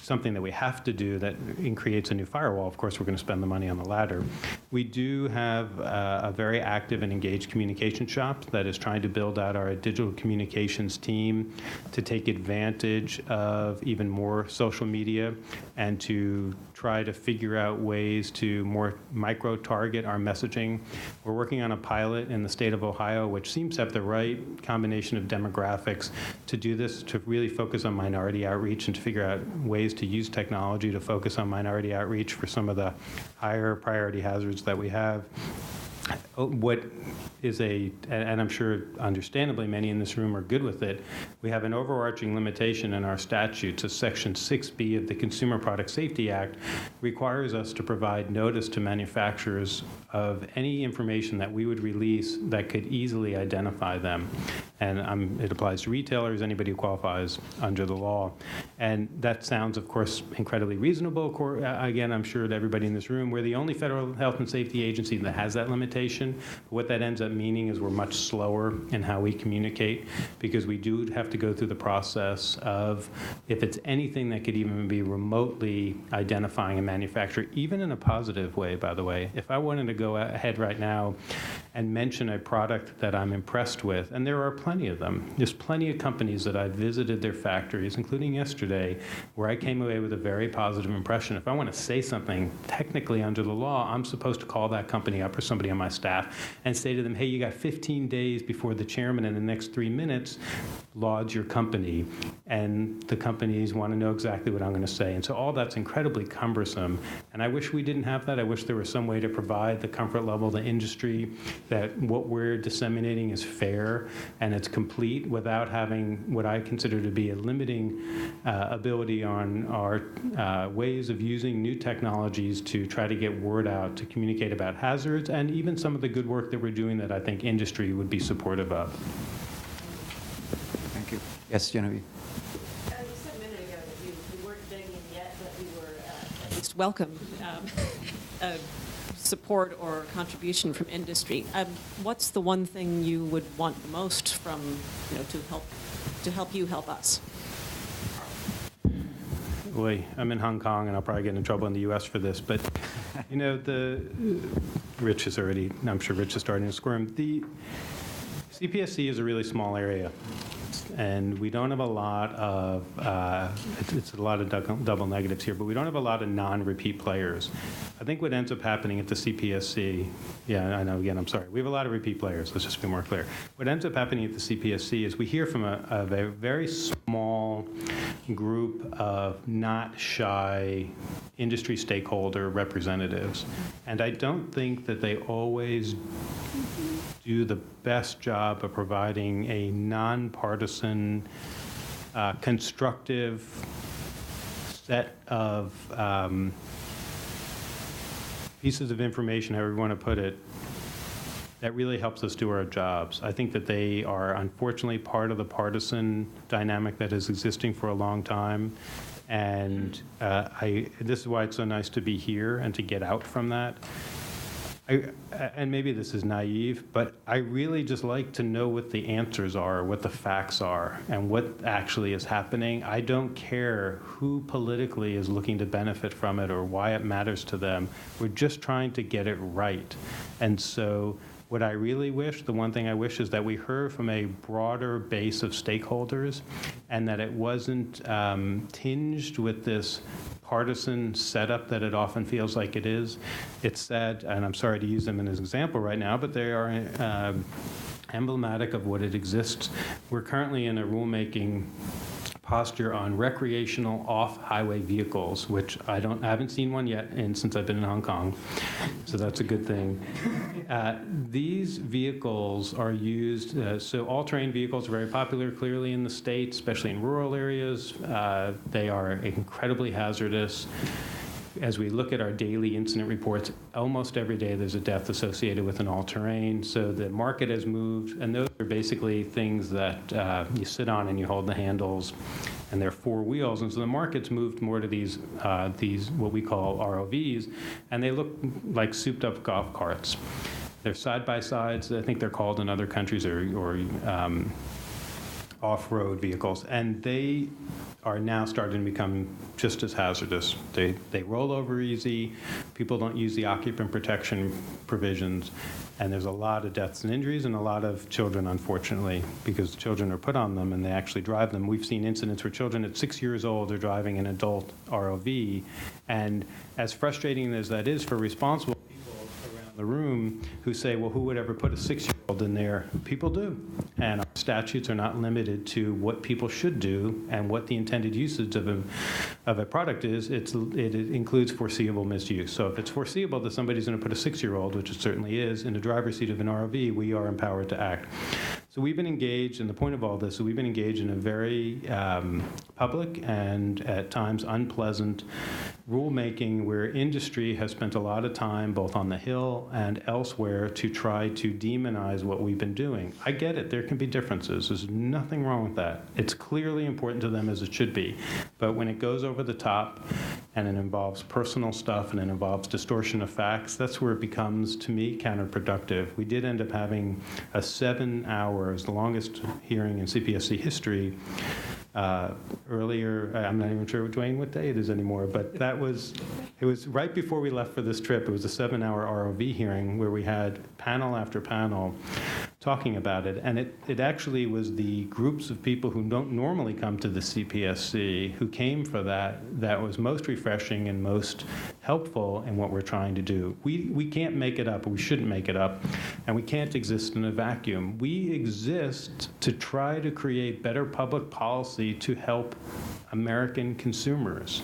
something that we have to do that creates a new firewall, of course, we're going to spend the money on the latter. We do have a very active and engaged communication shop that is trying to build out our digital communications team to take advantage of even more social media and to try to figure out ways to more micro-target our messaging. We're working on a pilot in the state of Ohio, which seems to have the right combination of demographics to do this, to really focus on minority outreach and to figure out ways to use technology to focus on minority outreach for some of the higher priority hazards that we have. What is and I'm sure understandably many in this room are good with it, we have an overarching limitation in our statutes. Section 6B of the Consumer Product Safety Act requires us to provide notice to manufacturers of any information that we would release that could easily identify them. And it applies to retailers, anybody who qualifies under the law. And that sounds, of course, incredibly reasonable. Again, I'm sure that everybody in this room, we're the only federal health and safety agency that has that limitation. Commission. But what that ends up meaning is we're much slower in how we communicate, because we do have to go through the process of, if it's anything that could even be remotely identifying a manufacturer, even in a positive way, by the way. If I wanted to go ahead right now and mention a product that I'm impressed with, and there are plenty of them. There's plenty of companies that I've visited their factories, including yesterday, where I came away with a very positive impression. If I want to say something technically under the law, I'm supposed to call that company up or somebody on my staff and say to them, hey, you got 15 days before the chairman in the next 3 minutes lauds your company. And the companies want to know exactly what I'm going to say. And so all that's incredibly cumbersome. And I wish we didn't have that. I wish there was some way to provide the comfort level, the industry, that what we're disseminating is fair and it's complete without having what I consider to be a limiting ability on our ways of using new technologies to try to get word out, to communicate about hazards, and even some of the good work that we're doing that I think industry would be supportive of. Thank you. Yes, Genevieve. You said a minute ago that you weren't digging yet, but you were at least welcome support or contribution from industry. What's the one thing you would want the most from, to help you help us? Boy, I'm in Hong Kong, and I'll probably get in trouble in the U.S. for this, but Rich is already, I'm sure Rich is starting to squirm. The CPSC is a really small area, and we don't have a lot of, it's a lot of double negatives here, but we don't have a lot of non-repeat players. I think what ends up happening at the CPSC, yeah, I know, again, I'm sorry, we have a lot of repeat players, let's just be more clear. What ends up happening at the CPSC is we hear from a very small group of not shy industry stakeholder representatives, and I don't think that they always do the best job of providing a nonpartisan, constructive set of pieces of information, however you want to put it, that really helps us do our jobs. I think that they are unfortunately part of the partisan dynamic that is existing for a long time. And this is why it's so nice to be here and to get out from that. And maybe this is naive, but I really just like to know what the answers are, what the facts are, and what actually is happening. I don't care who politically is looking to benefit from it or why it matters to them. We're just trying to get it right. And so what I really wish, the one thing I wish, is that we heard from a broader base of stakeholders and that it wasn't tinged with this partisan setup that it often feels like it is. It's sad, and I'm sorry to use them as an example right now, but they are emblematic of what it exists. We're currently in a rulemaking posture on recreational off-highway vehicles, which I haven't seen one yet since I've been in Hong Kong, so that's a good thing. These vehicles are used, so all-terrain vehicles are very popular clearly in the States, especially in rural areas. They are incredibly hazardous. As we look at our daily incident reports, almost every day there's a death associated with an all-terrain. So the market has moved, and those are basically things that you sit on and you hold the handles, and they're four wheels. And so the market's moved more to these what we call ROVs, and they look like souped-up golf carts. They're side-by-sides, I think they're called in other countries, or off-road vehicles, and they are now starting to become just as hazardous. They roll over easy, people don't use the occupant protection provisions, and there's a lot of deaths and injuries and a lot of children, unfortunately, because children are put on them and they actually drive them. We've seen incidents where children at 6 years old are driving an adult ROV, and as frustrating as that is for responsible the room who say, well, who would ever put a 6-year-old in there? People do. And our statutes are not limited to what people should do and what the intended usage of a product is. It includes foreseeable misuse. So if it's foreseeable that somebody's going to put a 6-year-old, which it certainly is, in the driver's seat of an ROV, we are empowered to act. So we've been engaged, and the point of all this is we've been engaged in a very public and at times unpleasant rulemaking where industry has spent a lot of time both on the Hill and elsewhere to try to demonize what we've been doing. I get it. There can be differences. There's nothing wrong with that. It's clearly important to them as it should be. But when it goes over the top and it involves personal stuff, and it involves distortion of facts, that's where it becomes, to me, counterproductive. We did end up having a 7 hours, the longest hearing in CPSC history, earlier. I'm not even sure, Dwayne, what day it is anymore, but it was right before we left for this trip. It was a 7-hour ROV hearing where we had panel after panel talking about it, and it actually was the groups of people who don't normally come to the CPSC who came for that was most refreshing and most helpful in what we're trying to do. We can't make it up, or we shouldn't make it up, and we can't exist in a vacuum. We exist to try to create better public policy to help American consumers.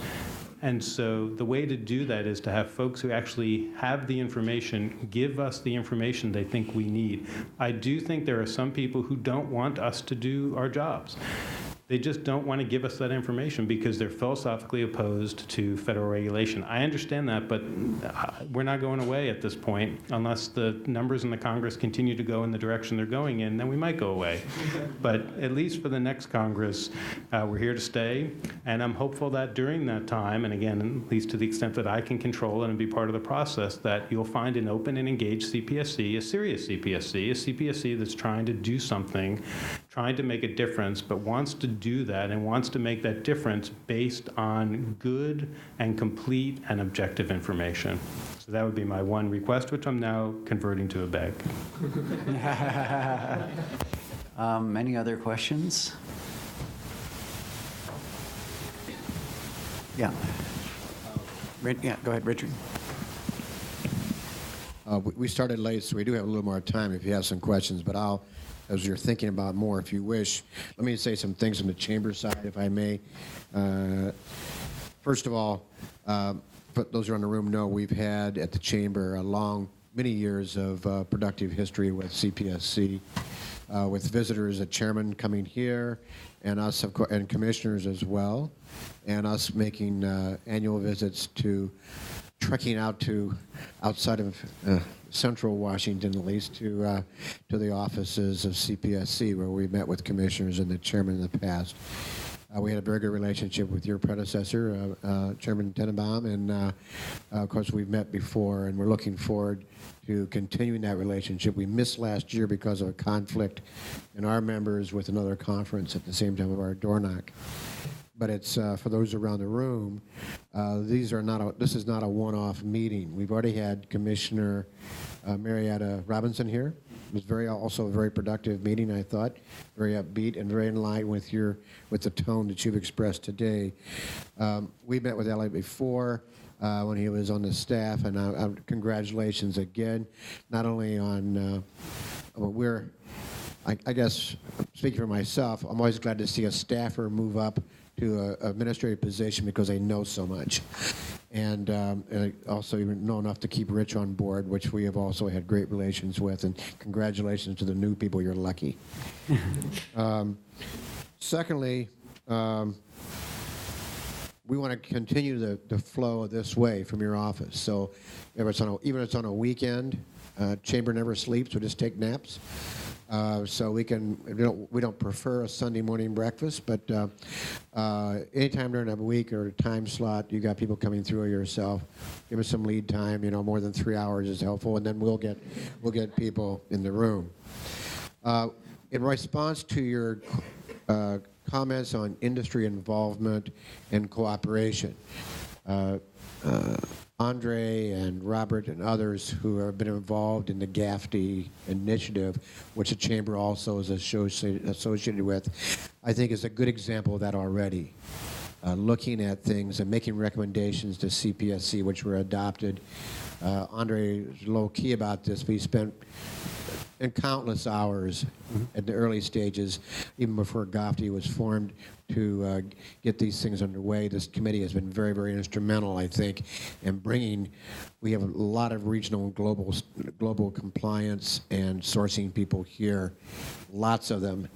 And so the way to do that is to have folks who actually have the information give us the information they think we need. I do think there are some people who don't want us to do our jobs. They just don't want to give us that information because they're philosophically opposed to federal regulation. I understand that, but we're not going away at this point. Unless the numbers in the Congress continue to go in the direction they're going in, then we might go away. But at least for the next Congress, we're here to stay. And I'm hopeful that during that time, and again, at least to the extent that I can control it and be part of the process, that you'll find an open and engaged CPSC, a serious CPSC, a CPSC that's trying to do something, trying to make a difference, but wants to do that and wants to make that difference based on good and complete and objective information. So that would be my one request, which I'm now converting to a beg. Any other questions? Yeah. Yeah, go ahead, Richard. We started late, so we do have a little more time if you have some questions, but as you're thinking about more, if you wish, let me say some things on the chamber side, if I may. First of all, for those who are in the room know we've had at the chamber many years of productive history with CPSC, with visitors, a chairman coming here, and us, and commissioners as well, and us making annual visits to trekking out to outside of central Washington, at least, to the offices of CPSC, where we met with commissioners and the chairman in the past. We had a very good relationship with your predecessor, Chairman Tenenbaum, and of course we've met before, and we're looking forward to continuing that relationship. We missed last year because of a conflict in our members with another conference at the same time of our door knock. But it's for those around the room. This is not a one-off meeting. We've already had Commissioner Marietta Robinson here. It was also a very productive meeting, I thought, very upbeat and very in line with the tone that you've expressed today. We met with Elliot before when he was on the staff, and congratulations again, not only on I guess speaking for myself, I'm always glad to see a staffer move up to an administrative position because they know so much. And also even know enough to keep Rich on board, which we have also had great relations with. And congratulations to the new people. You're lucky. Secondly, we want to continue the flow this way from your office. So even if it's on a weekend, chamber never sleeps. We just take naps. So we don't prefer a Sunday morning breakfast, but anytime during a week or a time slot, you got people coming through or yourself, give us some lead time. More than 3 hours is helpful, and then we'll get people in the room. In response to your comments on industry involvement and cooperation, Andre and Robert and others who have been involved in the GAFTI initiative, which the Chamber also is associated with, I think is a good example of that already. Looking at things and making recommendations to CPSC, which were adopted. Andre is low-key about this, but he spent countless hours at the early stages, even before GAFTI was formed, to get these things underway. This committee has been very, very instrumental, I think, in bringing. We have a lot of regional and global compliance and sourcing people here, lots of them,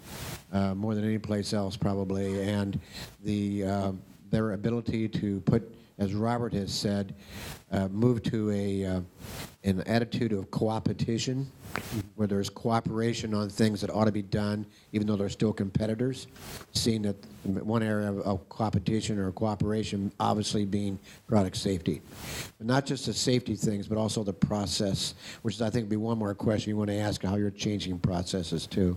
more than any place else probably, and the their ability to put, as Robert has said, move to an attitude of coopetition, where there's cooperation on things that ought to be done, even though they're still competitors. Seeing that one area of competition or cooperation obviously being product safety. But not just the safety things, but also the process, which is, I think, would be one more question you want to ask, how you're changing processes too.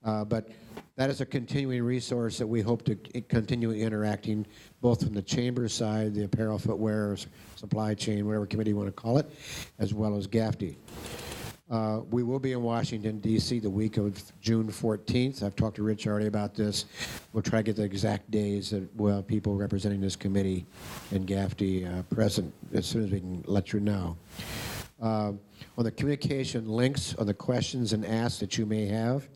But that is a continuing resource that we hope to continue interacting both from the chamber side, the apparel, footwear, supply chain, whatever committee you want to call it, as well as GAFTI. We will be in Washington, D.C. the week of June 14th. I've talked to Rich already about this. We'll try to get the exact days that people representing this committee and GAFTI present as soon as we can let you know. On the communication links, on the questions and asks that you may have,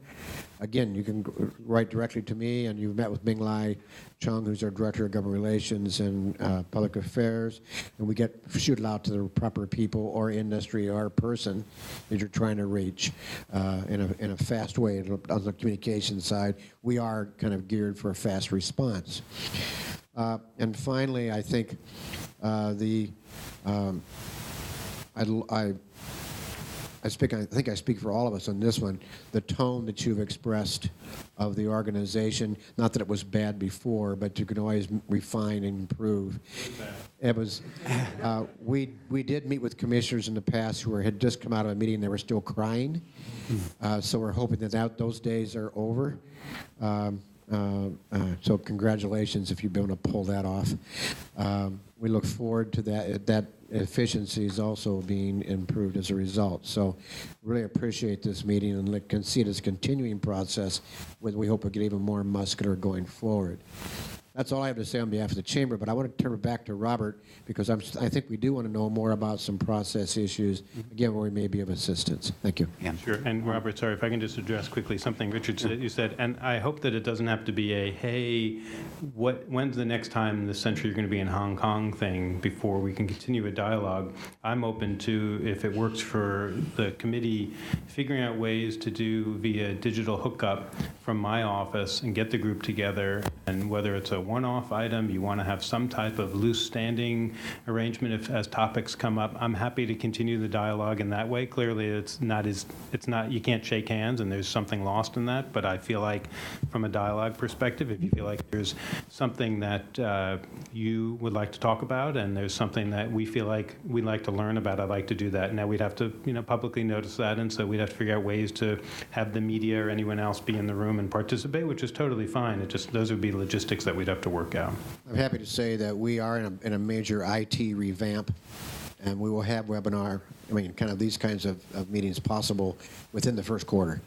again, you can write directly to me, and you've met with Ming-Lai Chung, who's our Director of Government Relations and Public Affairs, and we shoot it out to the proper people or industry or person that you're trying to reach in a fast way. On the communication side, we are kind of geared for a fast response. And finally, I think I think I speak for all of us on this one, the tone that you've expressed of the organization, not that it was bad before, but you can always refine and improve. It was, we did meet with commissioners in the past who had just come out of a meeting and they were still crying. So we're hoping that those days are over. So congratulations if you've been able to pull that off. We look forward to that efficiency is also being improved as a result. So really appreciate this meeting and can see it as a continuing process where we hope we'll get even more muscular going forward. That's all I have to say on behalf of the Chamber, but I want to turn it back to Robert because I think we do want to know more about some process issues, again, where we may be of assistance. Thank you. Yeah. Sure. And Robert, sorry, if I can just address quickly something Richard said, you said, and I hope that it doesn't have to be a, hey, when's the next time this century you're going to be in Hong Kong thing before we can continue a dialogue. I'm open to, if it works for the committee, figuring out ways to do via digital hookup from my office and get the group together, and whether it's a one-off item, you want to have some type of loose standing arrangement as topics come up, I'm happy to continue the dialogue in that way. Clearly, it's not, you can't shake hands and there's something lost in that, but I feel like from a dialogue perspective, if you feel like there's something that you would like to talk about and there's something that we feel like we'd like to learn about, I'd like to do that. Now we'd have to publicly notice that, and so we'd have to figure out ways to have the media or anyone else be in the room and participate, which is totally fine. Those would be logistics that we'd have to work out. I'm happy to say that we are in a major IT revamp, and we will have webinar, kind of these kinds of meetings possible within the first quarter.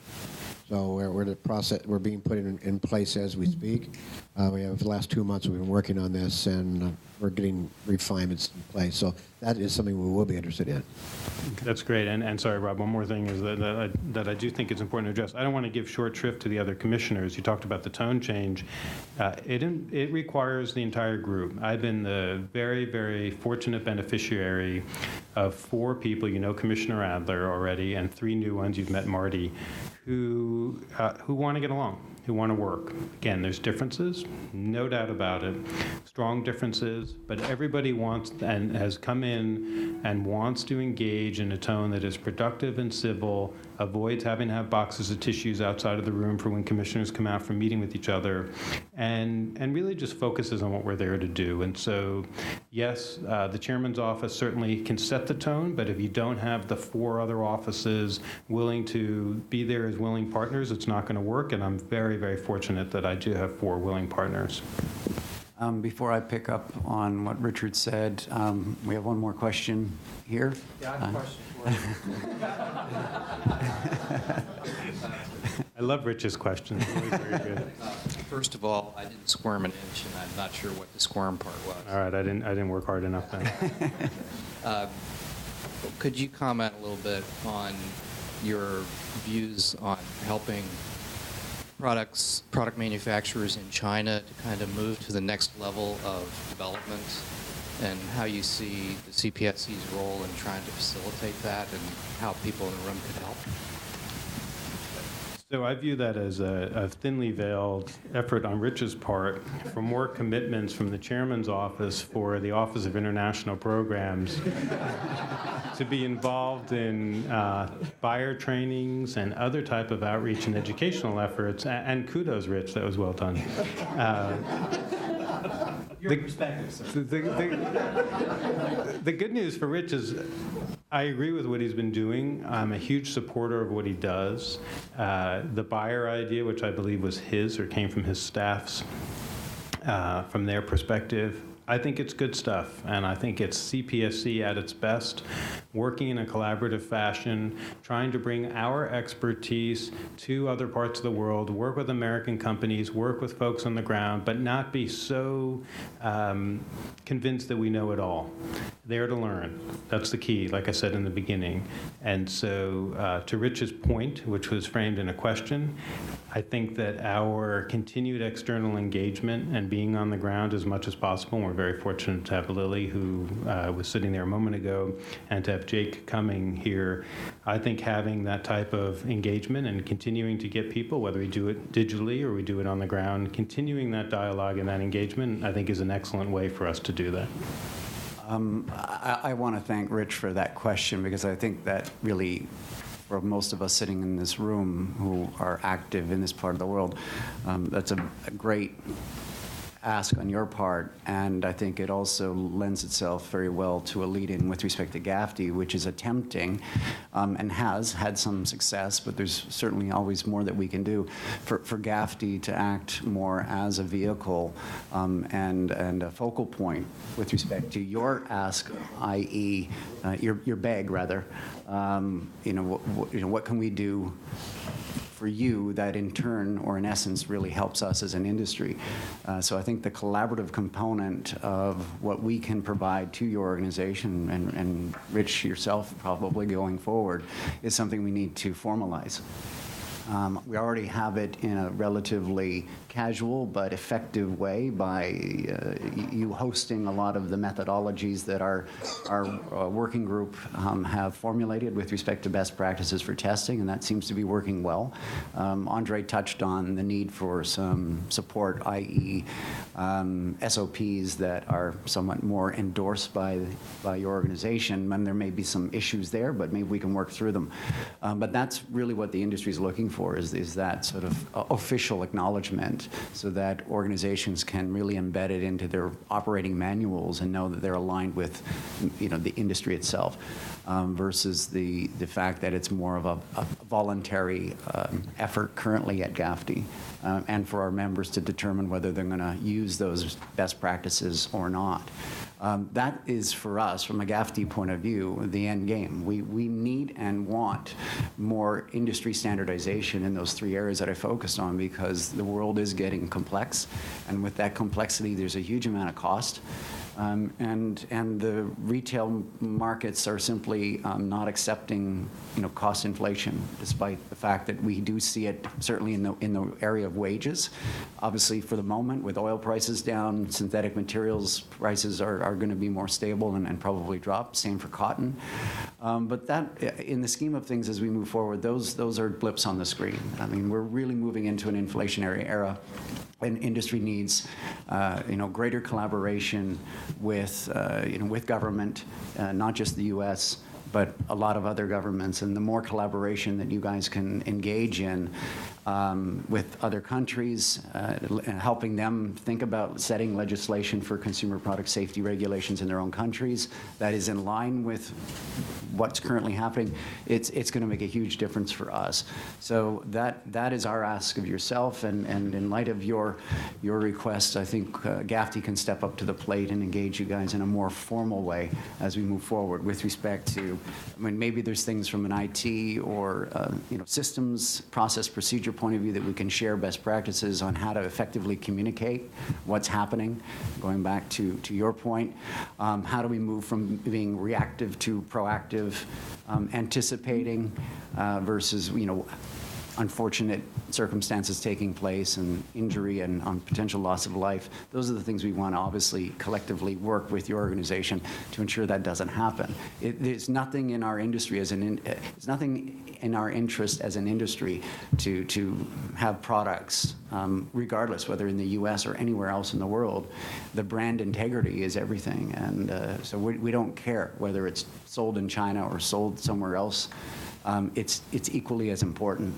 So we're in the process, we're being put in place as we speak. We have the last 2 months we've been working on this, and we're getting refinements in place. So that is something we will be interested in. That's great. And sorry, Rob, one more thing is that I do think it's important to address. I don't want to give short shrift to the other commissioners. You talked about the tone change. It requires the entire group. I've been the very, very fortunate beneficiary of 4 people, Commissioner Adler already, and 3 new ones, you've met Marty, who want to get along, who want to work. Again, there's differences, no doubt about it, strong differences, but everybody wants and has come in and wants to engage in a tone that is productive and civil, avoids having to have boxes of tissues outside of the room for when commissioners come out from meeting with each other, and really just focuses on what we're there to do. And so, yes, the chairman's office certainly can set the tone, but if you don't have the 4 other offices willing to be there as willing partners, it's not going to work, and I'm very, very fortunate that I do have 4 willing partners. Before I pick up on what Richard said, we have one more question here. Yeah, I have a question for you. I love Rich's questions. Always very good. First of all, I didn't squirm an inch, and I'm not sure what the squirm part was. All right, I didn't work hard enough then. Could you comment a little bit on your views on helping product manufacturers in China to kind of move to the next level of development, and how you see the CPSC's role in trying to facilitate that, and how people in the room could help? So I view that as a thinly veiled effort on Rich's part for more commitments from the chairman's office for the Office of International Programs to be involved in buyer trainings and other type of outreach and educational efforts. And kudos, Rich, that was well done. Your perspective, sir. The good news for Rich is I agree with what he's been doing. I'm a huge supporter of what he does. The buyer idea, which I believe was his or came from his staff's, from their perspective, I think it's good stuff, and I think it's CPSC at its best, working in a collaborative fashion, trying to bring our expertise to other parts of the world, work with American companies, work with folks on the ground, but not be so convinced that we know it all. There to learn. That's the key, like I said in the beginning. And so to Rich's point, which was framed in a question, I think that our continued external engagement and being on the ground as much as possible, and we're very fortunate to have Lily, who was sitting there a moment ago, and to have Jake coming here. I think having that type of engagement and continuing to get people, whether we do it digitally or we do it on the ground, continuing that dialogue and that engagement, I think is an excellent way for us to do that. I want to thank Rich for that question, because I think that really, for most of us sitting in this room who are active in this part of the world, that's a great ask on your part, and I think it also lends itself very well to a lead-in with respect to GAFTI, which is attempting and has had some success, but there's certainly always more that we can do for GAFTI to act more as a vehicle and a focal point with respect to your ask, i.e. your bag, rather. What can we do for you that in turn, or in essence, really helps us as an industry. So I think the collaborative component of what we can provide to your organization, and Rich yourself probably going forward, is something we need to formalize. We already have it in a relatively casual but effective way by you hosting a lot of the methodologies that our working group have formulated with respect to best practices for testing, and that seems to be working well. Andre touched on the need for some support, i.e. SOPs that are somewhat more endorsed by your organization, and there may be some issues there, but maybe we can work through them. But that's really what the industry is looking for, is that sort of official acknowledgement, so that organizations can really embed it into their operating manuals and know that they're aligned with, the industry itself, versus the fact that it's more of a voluntary effort currently at GAFTI, and for our members to determine whether they're going to use those best practices or not. That is, for us, from a GAFTI point of view, the end game. We need and want more industry standardization in those three areas that I focused on, because the world is getting complex, and with that complexity, there's a huge amount of cost. And the retail markets are simply not accepting, cost inflation, despite the fact that we do see it certainly in the area of wages. Obviously, for the moment, with oil prices down, synthetic materials prices are going to be more stable and probably drop. Same for cotton. But that, in the scheme of things, as we move forward, those are blips on the screen. I mean, we're really moving into an inflationary era. And industry needs, greater collaboration with government, not just the U.S., but a lot of other governments. And the more collaboration that you guys can engage in with other countries, helping them think about setting legislation for consumer product safety regulations in their own countries that is in line with what's currently happening, it's going to make a huge difference for us. So that is our ask of yourself, and in light of your request, I think GAFTI can step up to the plate and engage you guys in a more formal way as we move forward with respect to, maybe there's things from an IT or systems, process, procedure point of view that we can share best practices on how to effectively communicate what's happening. Going back to your point, how do we move from being reactive to proactive, anticipating versus unfortunate circumstances taking place and injury and potential loss of life. Those are the things we want to obviously collectively work with your organization to ensure that doesn't happen. There's nothing in our industry it's nothing in our interest as an industry to have products, regardless whether in the U.S. or anywhere else in the world. The brand integrity is everything, and so we don't care whether it's sold in China or sold somewhere else. It's equally as important.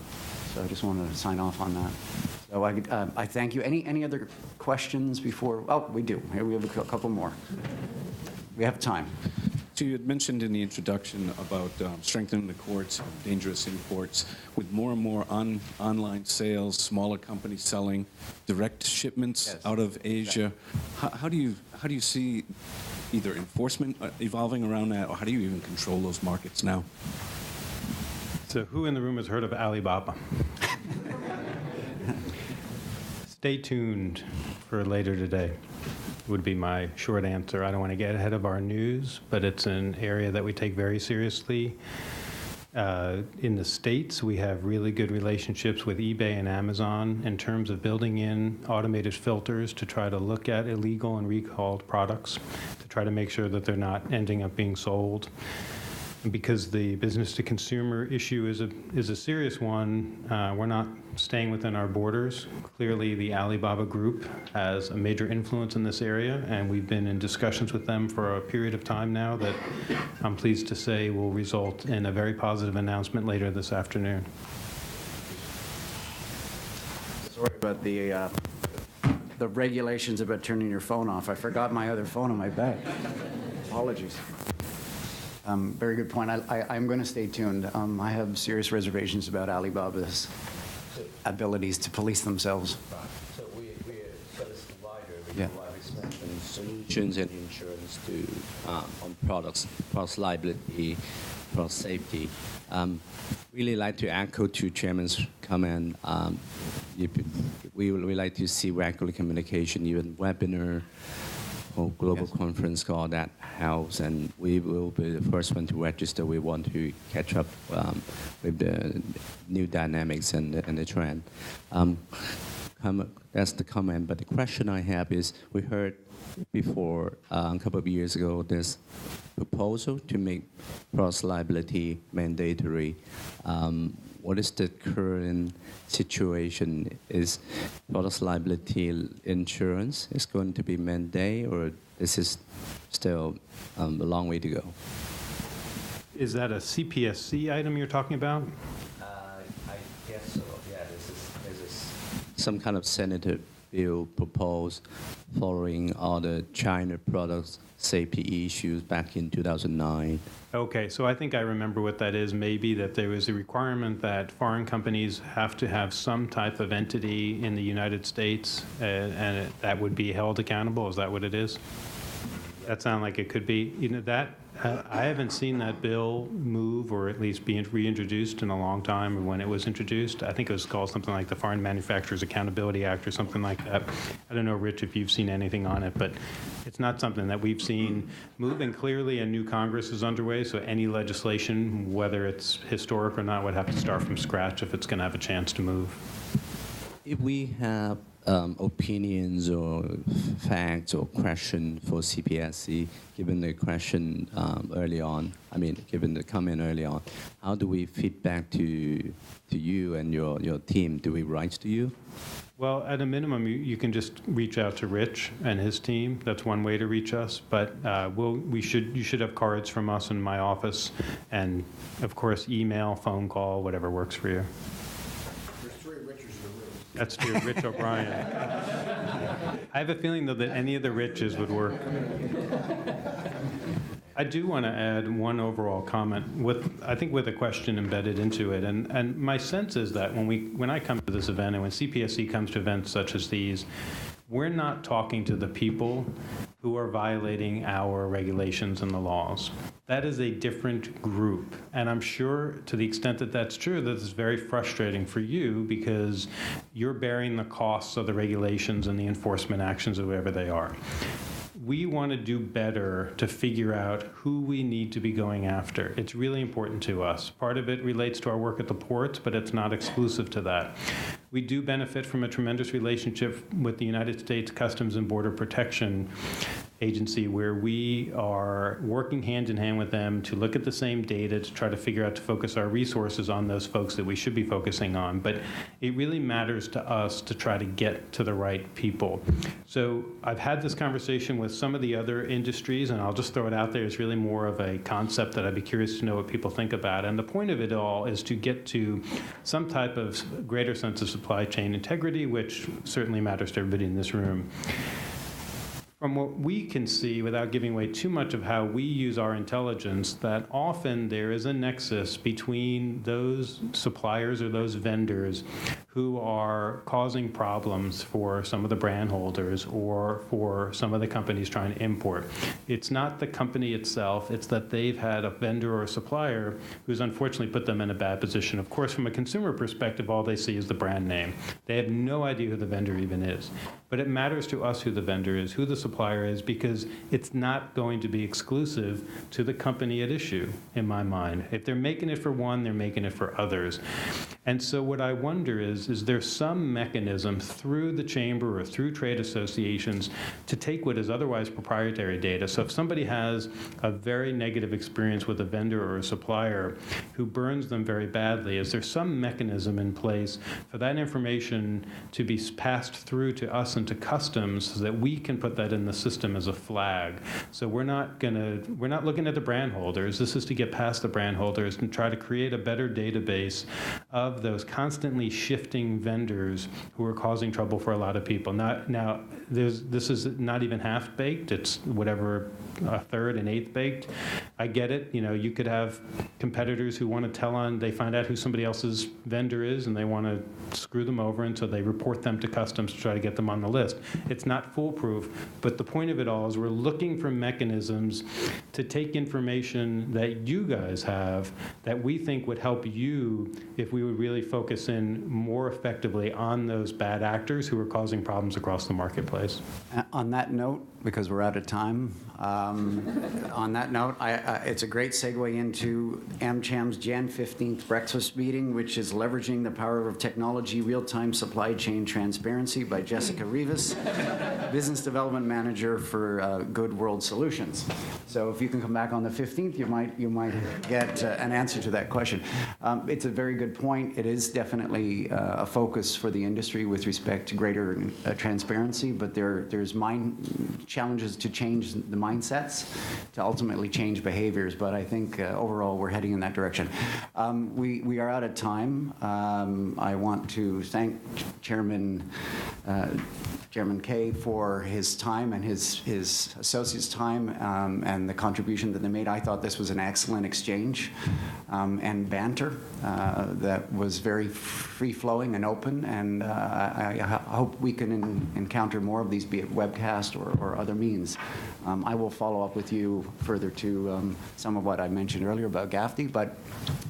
So I just wanted to sign off on that. So I thank you. Any other questions before? Oh, we do. Here we have a couple more. We have time. So you had mentioned in the introduction about strengthening the courts, dangerous imports, with more and more online sales, smaller companies selling, direct shipments out of Asia. How do you see either enforcement evolving around that, or how do you even control those markets now? So who in the room has heard of Alibaba? Stay tuned for later today would be my short answer. I don't want to get ahead of our news, but it's an area that we take very seriously. In the States, we have really good relationships with eBay and Amazon in terms of building in automated filters to try to look at illegal and recalled products, to try to make sure that they're not ending up being sold. And because the business-to-consumer issue is a serious one, we're not staying within our borders. Clearly, the Alibaba Group has a major influence in this area, and we've been in discussions with them for a period of time now that I'm pleased to say will result in a very positive announcement later this afternoon. Sorry about the regulations about turning your phone off. I forgot my other phone in my bag. Apologies. Very good point. I'm going to stay tuned. I have serious reservations about Alibaba's abilities to police themselves. So we're service provider. We provide risk management solutions and insurance to on products, product liability, product safety. Really like to echo to Chairman's comment. We like to see regular communication, even webinar or global conference call that helps, and we will be the first one to register. We want to catch up with the new dynamics and the trend. That's the comment, but the question I have is, we heard before a couple of years ago this proposal to make product liability mandatory. What is the current situation? Is product liability insurance is going to be mandated, or this is still a long way to go? Is that a CPSC item you're talking about? I guess so. Yeah, this is some kind of Senate bill proposed following all the China products safety issues back in 2009. Okay, so I think I remember what that is. Maybe that there was a requirement that foreign companies have to have some type of entity in the United States, and that would be held accountable. Is that what it is? That sounds like it could be. You know, that I haven't seen that bill move, or at least be reintroduced in a long time. When it was introduced, I think it was called something like the Foreign Manufacturers Accountability Act or something like that. I don't know, Rich, if you've seen anything on it, but it's not something that we've seen move. And clearly a new Congress is underway, so any legislation, whether it's historic or not, would have to start from scratch if it's going to have a chance to move. If we have opinions or facts or question for CPSC, given the question early on, given the comment early on, how do we feed back to you and your team? Do we write to you? Well, at a minimum, you can just reach out to Rich and his team. That's one way to reach us. But you should have cards from us in my office, and of course, email, phone call, whatever works for you. There's 3 Richards in the room. That's true, Rich O'Brien. I have a feeling, though, that any of the Riches would work. I do want to add one overall comment, I think with a question embedded into it. And my sense is that when I come to this event, and when CPSC comes to events such as these, we're not talking to the people who are violating our regulations and the laws. That is a different group. And I'm sure, to the extent that that's true, that it's very frustrating for you, because you're bearing the costs of the regulations and the enforcement actions of whoever they are. we want to do better to figure out who we need to be going after. It's really important to us. Part of it relates to our work at the ports, but it's not exclusive to that. We do benefit from a tremendous relationship with the United States Customs and Border Protection Agency, where we are working hand in hand with them to look at the same data to try to figure out to focus our resources on those folks that we should be focusing on. But it really matters to us to try to get to the right people. So I've had this conversation with some of the other industries, and I'll just throw it out there. It's really more of a concept that I'd be curious to know what people think about. And the point of it all is to get to some type of greater sense of supply chain integrity, which certainly matters to everybody in this room. From what we can see, without giving away too much of how we use our intelligence, that often there is a nexus between those suppliers or those vendors who are causing problems for some of the brand holders or for some of the companies trying to import. It's not the company itself, it's that they've had a vendor or a supplier who's unfortunately put them in a bad position. Of course, from a consumer perspective, all they see is the brand name. They have no idea who the vendor even is. But it matters to us who the vendor is, who the supplier is, because it's not going to be exclusive to the company at issue, in my mind. If they're making it for one, they're making it for others. And so what I wonder is there some mechanism through the chamber or through trade associations to take what is otherwise proprietary data? So if somebody has a very negative experience with a vendor or a supplier who burns them very badly, is there some mechanism in place for that information to be passed through to us and to customs so that we can put that in the system as a flag? So we're not looking at the brand holders. This is to get past the brand holders and try to create a better database of those constantly shifting vendors who are causing trouble for a lot of people. Now, this is not even half-baked. It's whatever, a third and eighth baked. I get it. You know, you could have competitors who want to they find out who somebody else's vendor is and they want to screw them over, and so they report them to customs to try to get them on the list. It's not foolproof, but the point of it all is we're looking for mechanisms to take information that you guys have that we think would help you if we would really focus in more effectively on those bad actors who are causing problems across the marketplace. On that note, because we're out of time, on that note, it's a great segue into AmCham's Jan 15th breakfast meeting, which is Leveraging the Power of Technology, Real-Time Supply Chain Transparency by Jessica Rivas, Business Development Manager for Good World Solutions. So if you can come back on the 15th, you might get an answer to that question. It's a very good point. It is definitely a focus for the industry with respect to greater transparency, but there's challenges to change the mindsets to ultimately change behaviors, but I think overall we're heading in that direction. We are out of time. I want to thank Chairman Kaye for his time and his associates' time and the contribution that they made. I thought this was an excellent exchange and banter that was very free-flowing and open, and I hope we can encounter more of these, be it webcast or other means. I will follow up with you further to some of what I mentioned earlier about GAFTI, but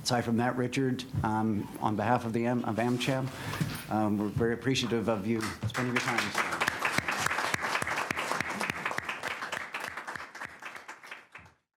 aside from that, Richard, on behalf of AmCham, we're very appreciative of you spending your time.